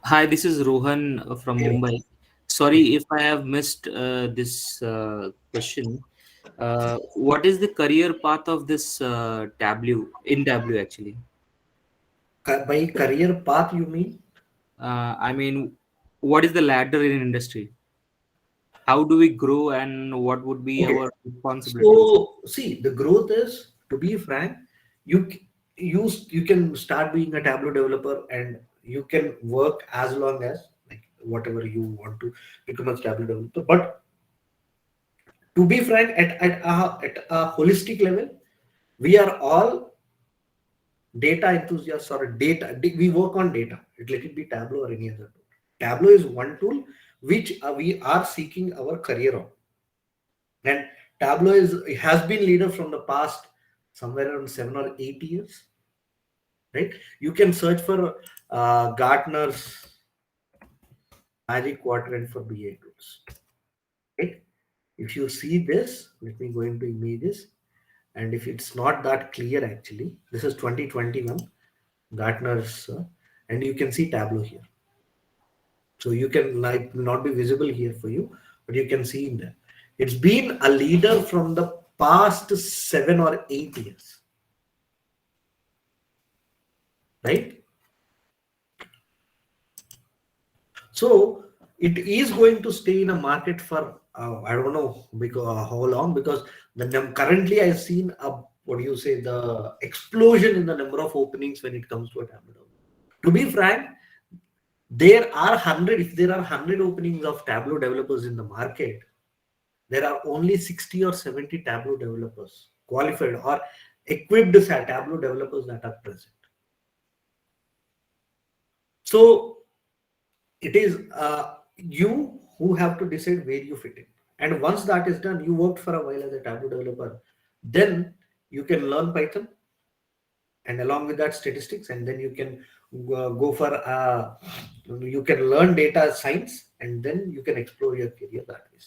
Hi, this is Rohan from Mumbai. Sorry if I have missed this question. What is the career path of this Tableau actually? By career path, you mean? I mean, what is the ladder in industry? How do we grow and what would be our responsibility? So, see, the growth is, to be frank, you can start being a Tableau developer and you can work as long as like whatever you want to become a Tableau developer. But to be frank, at a holistic level, we are all data enthusiasts or we work on data. Let it be Tableau or any other tool. Tableau is one tool which we are seeking our career on. And Tableau has been leader from the past somewhere around 7 or 8 years. Right? You can search for Gartner's Magic Quadrant for BI tools. Right? If you see this, let me go into images. And if it's not that clear, actually, this is 2021 Gartner's, and you can see Tableau here. So you can not be visible here for you, but you can see in there. It's been a leader from the past 7 or 8 years, right? So it is going to stay in a market for I don't know because how long, because currently I've seen a, what do you say, the explosion in the number of openings when it comes to a Tableau. To be frank, there are 100, if there are 100 openings of Tableau developers in the market, there are only 60 or 70 Tableau developers, qualified or equipped Tableau developers that are present. So it is you who have to decide where you fit in. And once that is done, you worked for a while as a Tableau developer, then you can learn Python, and along with that statistics, and then you can go for you can learn data science, and then you can explore your career that way.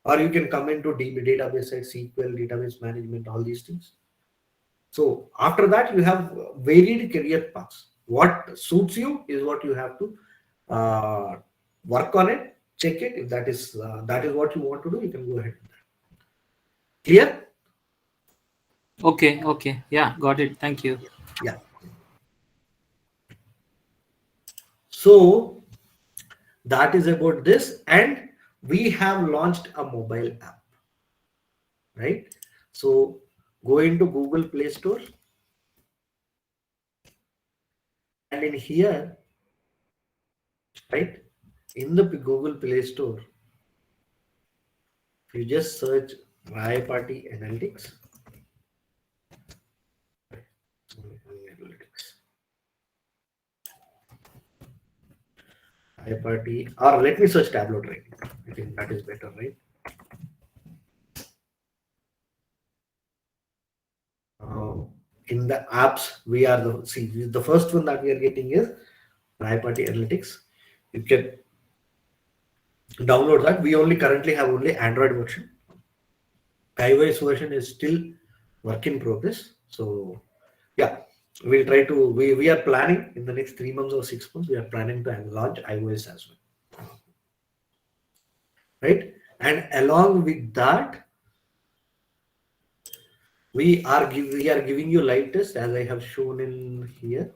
Or you can come into database side, SQL, database management, all these things. So after that, you have varied career paths. What suits you is what you have to work on it, check it. If that is what you want to do, you can go ahead with that. Clear? Okay. Yeah, got it. Thank you. Yeah. So that is about this, and we have launched a mobile app, right? So go into Google Play Store, and in here, right, in the Google Play Store, you just search Rayapati Analytics. Rayapati, or let me search Tableau Training. I think that is better, right? In the apps, we are the first one that we are getting is Rayapati Analytics. You can download that. We currently have only Android version. iOS version is still work in progress. So yeah, we'll try to, we are planning in the next 3 months or 6 months, we are planning to launch iOS as well, right? And along with that, we are giving you live test, as I have shown in here,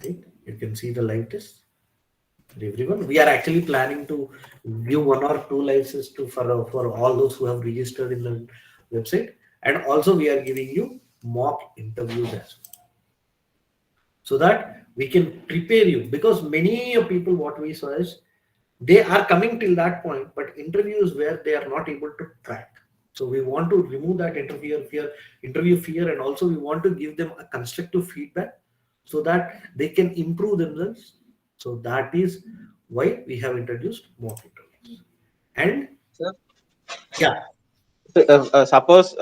right? You can see the live test for everyone. We are actually planning to give 1 or 2 live tests for all those who have registered in the website, and also we are giving you mock interviews as well, so that we can prepare you, because many people, what we saw is they are coming till that point, but interviews where they are not able to crack. So we want to remove that interview fear, and also we want to give them a constructive feedback so that they can improve themselves. So that is why we have introduced mock interviews. And Sir? yeah, Suppose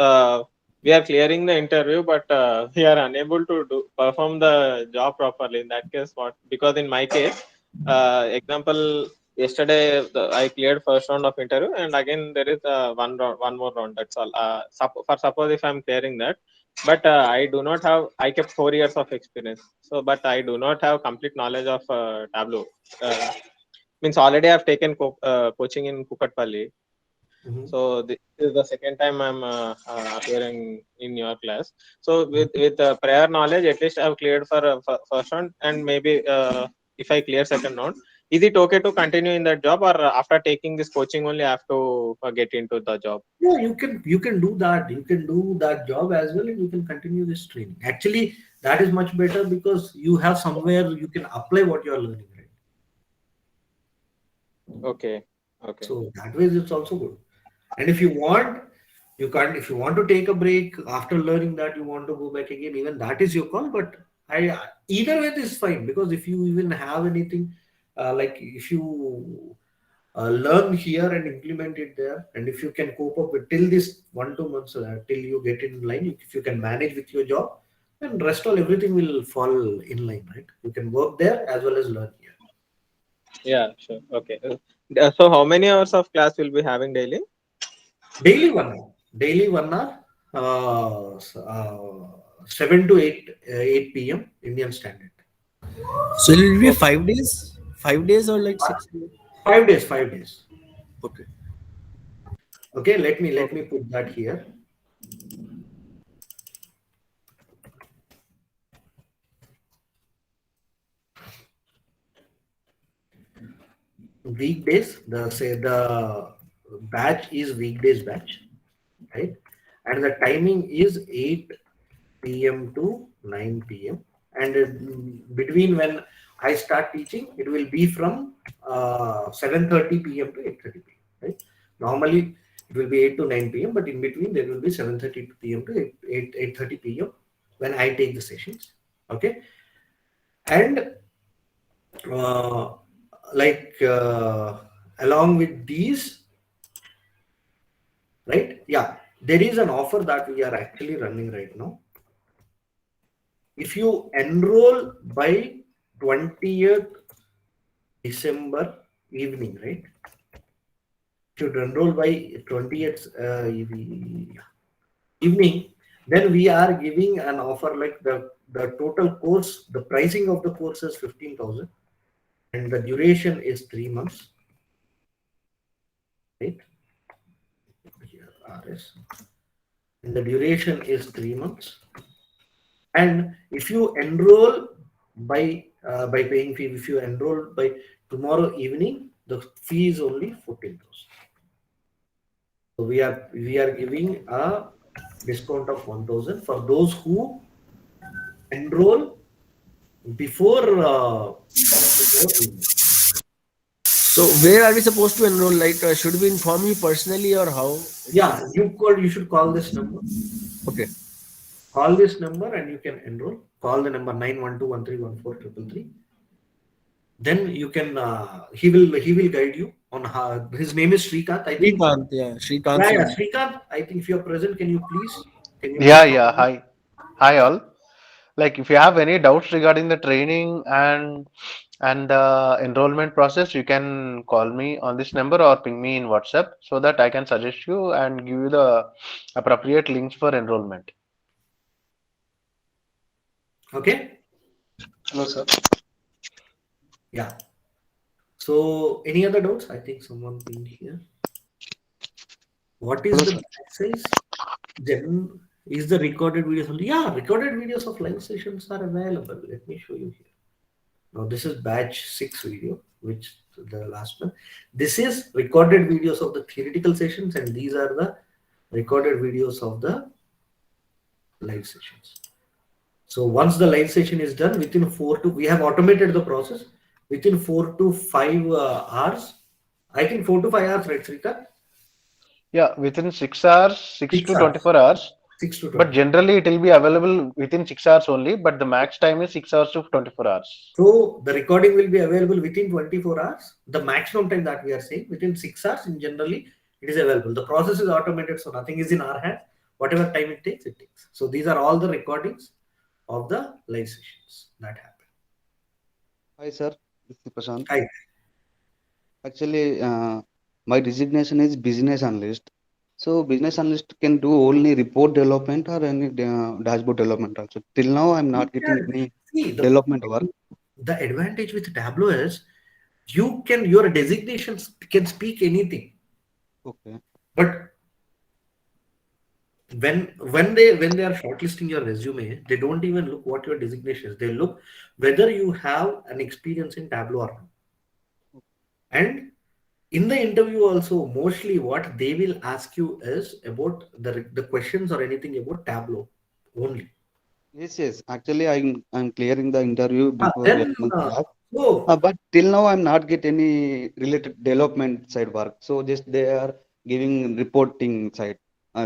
we are clearing the interview, but we are unable to perform the job properly. In that case, what? Because in my case, example, yesterday I cleared first round of interview, and again there is one more round. That's all. Suppose if I'm clearing that, but I do not have. I kept 4 years of experience. So, but I do not have complete knowledge of Tableau. Means already I've taken coaching in Kukatpalli. So this is the second time I'm appearing in your class. So with prior knowledge, at least I've cleared for first round, and maybe if I clear second round, is it okay to continue in that job, or after taking this coaching only I have to get into the job? Yeah, you can do that. You can do that job as well, and you can continue this training. Actually, that is much better because you have somewhere you can apply what you are learning, right? Okay. So that way it's also good. And if you want, you can't. If you want to take a break after learning that, you want to go back again, even that is your call. But either way is fine, because if you even have anything, like if you learn here and implement it there, and if you can cope up with till this 1-2 months till you get in line, if you can manage with your job, then rest all everything will fall in line, right? You can work there as well as learn here. Yeah, sure. Okay. So how many hours of class will be having daily? Daily 1 hour, 7 to 8 p.m. Indian Standard. So it will be 5 days? 5 days or like 6 days? 5 days. Okay. Okay, let me put that here. Weekdays, the batch is weekdays batch, right? And the timing is 8 p.m. to 9 p.m. And between when I start teaching, it will be from 7:30 p.m. to 8:30 p.m. Right? Normally it will be 8 to 9 p.m. but in between there will be 7:30 p.m. to 8:30 p.m. when I take the sessions. Okay, and uh, like along with these, right? Yeah, there is an offer that we are actually running right now. If you enroll by 20th December evening, right? If you enroll by 20th evening, then we are giving an offer like the total course, the pricing of the course is 15,000 and the duration is 3 months, right? Here, RS. And the duration is 3 months. And if you enroll by paying fee, if you enroll by tomorrow evening, the fee is only 14,000. So we are giving a discount of 1,000 for those who enroll before. So where are we supposed to enroll? Like, should we inform you personally or how? Yeah, you should call this number. Okay. Call this number and you can enroll. Call the number 912131433. Then you can. He will guide you on how. His name is Srikanth. I think. Srikanth, yeah, Srikanth. Yeah, Srikanth. I think if you are present, can you please? Yeah. Hi all. Like if you have any doubts regarding the training and the enrollment process, you can call me on this number or ping me in WhatsApp so that I can suggest you and give you the appropriate links for enrollment. Okay. Hello, sir. Yeah. So any other doubts? I think someone been here. What is Hello, the sir. batch size? Then is the recorded videos only? Yeah, recorded videos of live sessions are available. Let me show you here. Now this is batch 6 video, which the last one. This is recorded videos of the theoretical sessions, and these are the recorded videos of the live sessions. So once the live session is done, within we have automated the process. Within 4 to 5 hours, I think 4 to 5 hours, right, Srikant? Yeah, within 6 hours, 6 to 24 hours. 6 to 20. But generally it will be available within 6 hours only, but the max time is 6 hours to 24 hours. So the recording will be available within 24 hours. The maximum time that we are saying within 6 hours, in generally it is available. The process is automated, so nothing is in our hand. Whatever time it takes, it takes. So these are all the recordings of the live sessions that happen. Hi, sir. This is Prashant. Hi. Actually, my designation is business analyst. So, business analyst can do only report development or any dashboard development also. Till now, I'm not getting any development work. The advantage with Tableau is your designations can speak anything. Okay. But when they are shortlisting your resume, they don't even look what your designation is. They look whether you have an experience in Tableau or not. And in the interview also, mostly what they will ask you is about the questions or anything about Tableau only. Yes. Actually, I'm clearing the interview before Then, back. But till now, I'm not get any related development side work. So just they are giving reporting side,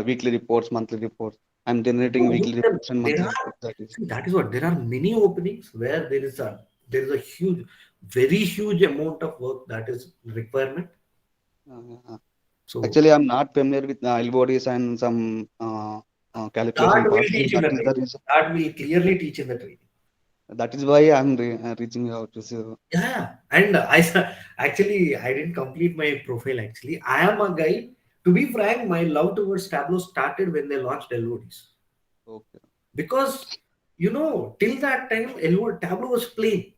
weekly reports, monthly reports. I'm generating weekly reports and monthly reports. That is what there are many openings where there is a huge, very huge amount of work that is requirement. So actually, I'm not familiar with L bodies and some calculation. That will clearly teach in the training. That is why I'm reaching out to you. Yeah, and I didn't complete my profile. Actually, I am a guy. To be frank, my love towards Tableau started when they launched LODs. Okay. Because till that time, Tableau was plain.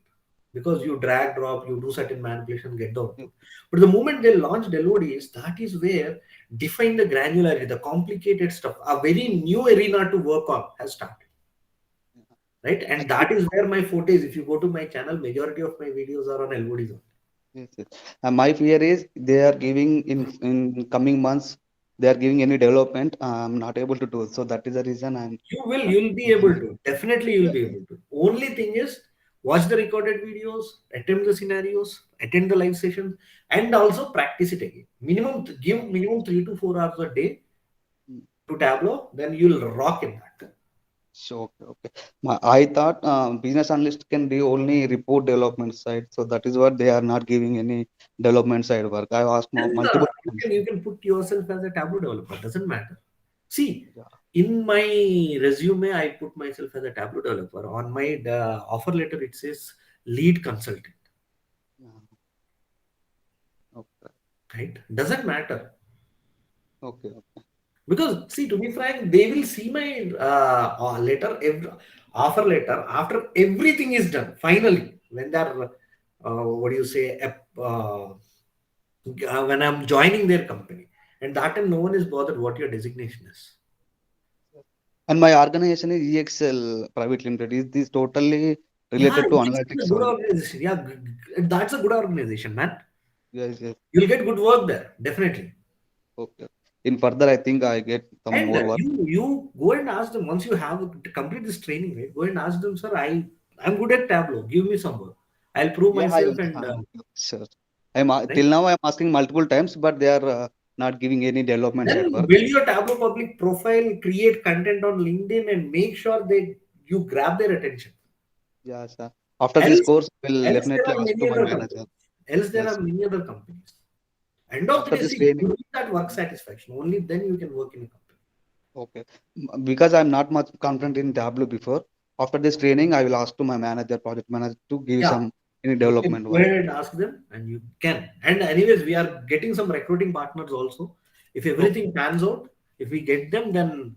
because you drag, drop, you do certain manipulation, get the output. But the moment they launched LODs, that is where define the granularity, the complicated stuff, a very new arena to work on has started. Right? And that is where my forte is. If you go to my channel, majority of my videos are on LODs. Yes, yes. And my fear is they are giving in coming months, they are giving any development. I'm not able to do. So that is the reason I'm. You'll be able to. Definitely you'll be able to. Only thing is watch the recorded videos, attempt the scenarios, attend the live sessions, and also practice it again. Give minimum 3 to 4 hours a day to Tableau, then you'll rock in that. So okay. I thought business analyst can do only report development side. So that is what they are not giving any development side work. I asked And multiple you can put yourself as a Tableau developer. Doesn't matter. See, Yeah. in my resume, I put myself as a Tableau developer. On my offer letter, it says lead consultant. Okay. Right? Doesn't matter. Okay. Okay. Because see, to be frank, they will see my offer letter after everything is done. Finally, when they're what do you say? When I'm joining their company, and that time no one is bothered what your designation is. And my organization is EXL Private Limited. Is this totally related to It's analytics? a good organization. Yeah, that's a good organization, man. Yes, yes. You'll get good work there, definitely. Okay. In further, I think I get some And more work. you go and ask them once you have to complete this training, right? Go and ask them, sir, I'm good at Tableau. Give me some work. I'll prove Yeah, myself and sure. I'm right? till now I'm asking multiple times, but they are not giving any development side Then work. build your Tableau public profile, create content on LinkedIn, and make sure you grab their attention. Yeah, sir. After this course, I will Else there definitely are ask many to my other manager. companies. Else there Yes. are many other companies. End of the After day, this see, training. you need that work satisfaction. Only then you can work in a company. Okay. Because I'm not much confident in Tableau before. After this training, I will ask to my manager, project manager, to give Yeah. some any You can development go work. ahead and ask them, and you can. And anyways, we are getting some recruiting partners also. If everything pans out, if we get them, then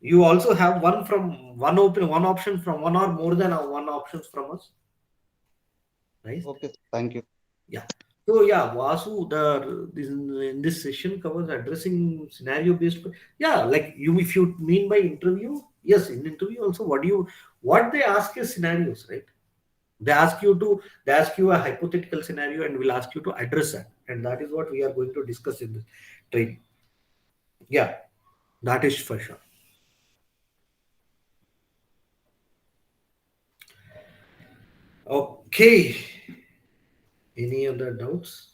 you also have one option from one or more than one options from us. Right? Okay. Thank you. Yeah. So yeah, Vasu, in this session covers addressing scenario based. Yeah, like you, if you mean by interview, yes, in interview also, what they ask is scenarios, right? They ask you a hypothetical scenario and will ask you to address that, and that is what we are going to discuss in this training. Yeah, that is for sure. Okay. Any other doubts?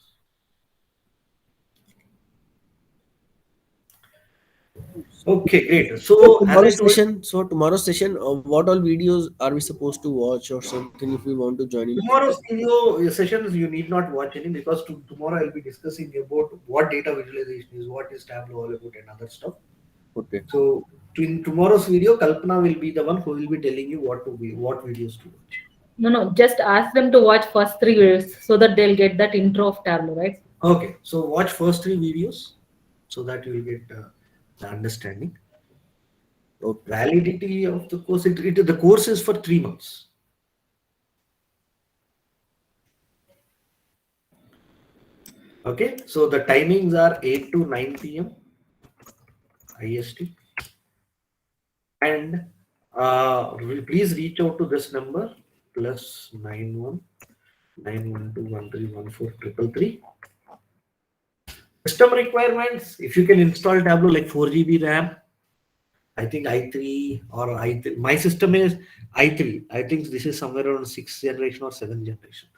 Okay, great. So as I told, tomorrow's session, what all videos are we supposed to watch or something if we want to join in? tomorrow's video sessions you need not watch any, because tomorrow I'll be discussing about what data visualization is, what is Tableau all about, and other stuff. Okay. So in tomorrow's video, Kalpana will be the one who will be telling you what videos to watch. No, just ask them to watch first 3 videos so that they'll get that intro of Tableau, right? Okay, so watch first 3 videos so that you will get the understanding. Okay. Validity of the course, the course is for 3 months. Okay, so the timings are 8 to 9 p.m. IST. And please reach out to this number +91 912131433. System requirements: if you can install Tableau like 4 GB RAM, I think i3 or i3. My system is i3. I think this is somewhere around 6th generation or 7th generation.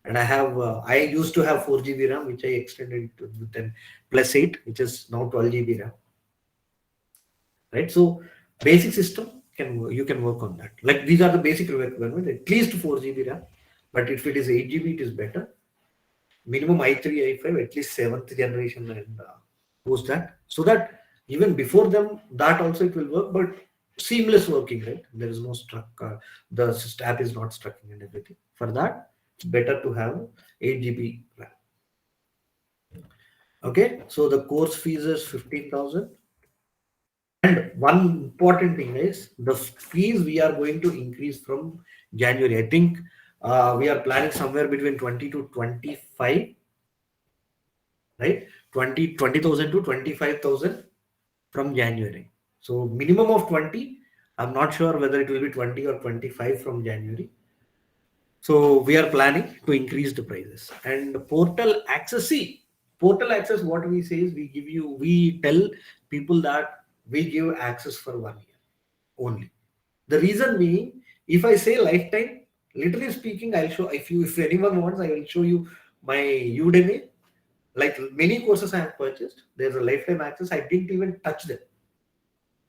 And I used to have 4 GB RAM, which I extended to 10 +8, which is now 12 GB RAM. Right? So basic system you can work on that. Like these are the basic requirements, at least 4 GB RAM. But if it is 8 GB, it is better. Minimum i3, i5, at least 7th generation, and post that. So that even before them, that also it will work, but seamless working, right? There is no struck, the app is not strucking and everything. For that, it's better to have 8 GB RAM. Okay, so the course fees is 15,000. And one important thing is the fees we are going to increase from January. I think we are planning somewhere between 20 to 25, right? 20,000 to 25,000 from January. So minimum of 20. I'm not sure whether it will be 20 or 25 from January. So we are planning to increase the prices. And portal access, what we say is we tell people that we give access for 1 year only. The reason being, if I say lifetime, literally speaking, I'll show, if anyone wants, I will show you my Udemy. Like many courses I have purchased, there's a lifetime access. I didn't even touch them.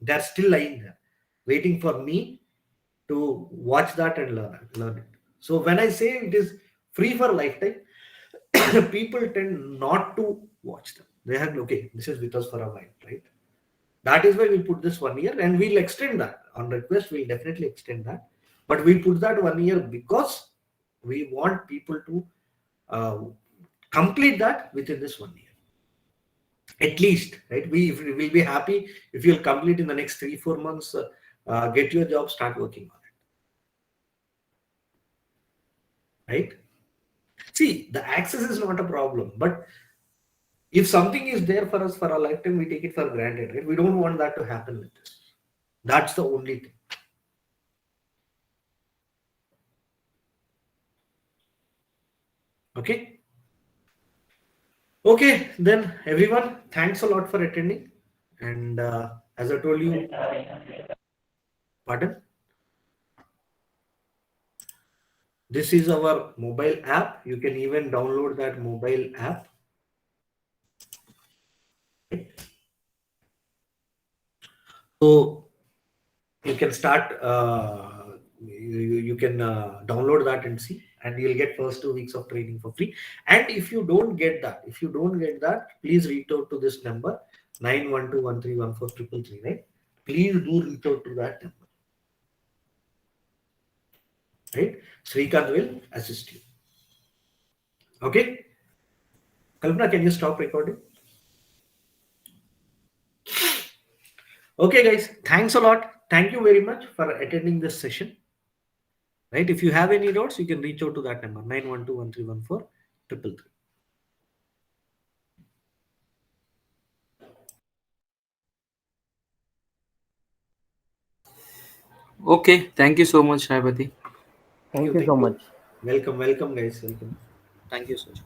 They're still lying there, waiting for me to watch that and learn it. So when I say it is free for lifetime, people tend not to watch them. They have, okay, this is with us for a while, right? That is why we put this 1 year, and we'll extend that. On request, we'll definitely extend that. But we put that 1 year because we want people to complete that within this 1 year. At least, right? We'll be happy if you'll complete in the next 3-4 months, get your job, start working on it. Right? See, the access is not a problem, but if something is there for us for a lifetime, we take it for granted, right? We don't want that to happen with this. That's the only thing. Okay. Okay, then everyone, thanks a lot for attending. And as I told you, pardon? This is our mobile app. You can even download that mobile app. So you can start, you can download that and see, and you'll get first 2 weeks of training for free. And if you don't get that, please reach out to this number 912131433, right? Please do reach out to that number. Right? Srikanth will assist you. Okay? Kalpana, can you stop recording? Okay, guys. Thanks a lot. Thank you very much for attending this session. Right? If you have any doubts, you can reach out to that number 912131433. Okay, thank you so much, Raipati. Thank you so much. Welcome, guys. Welcome. Thank you so much.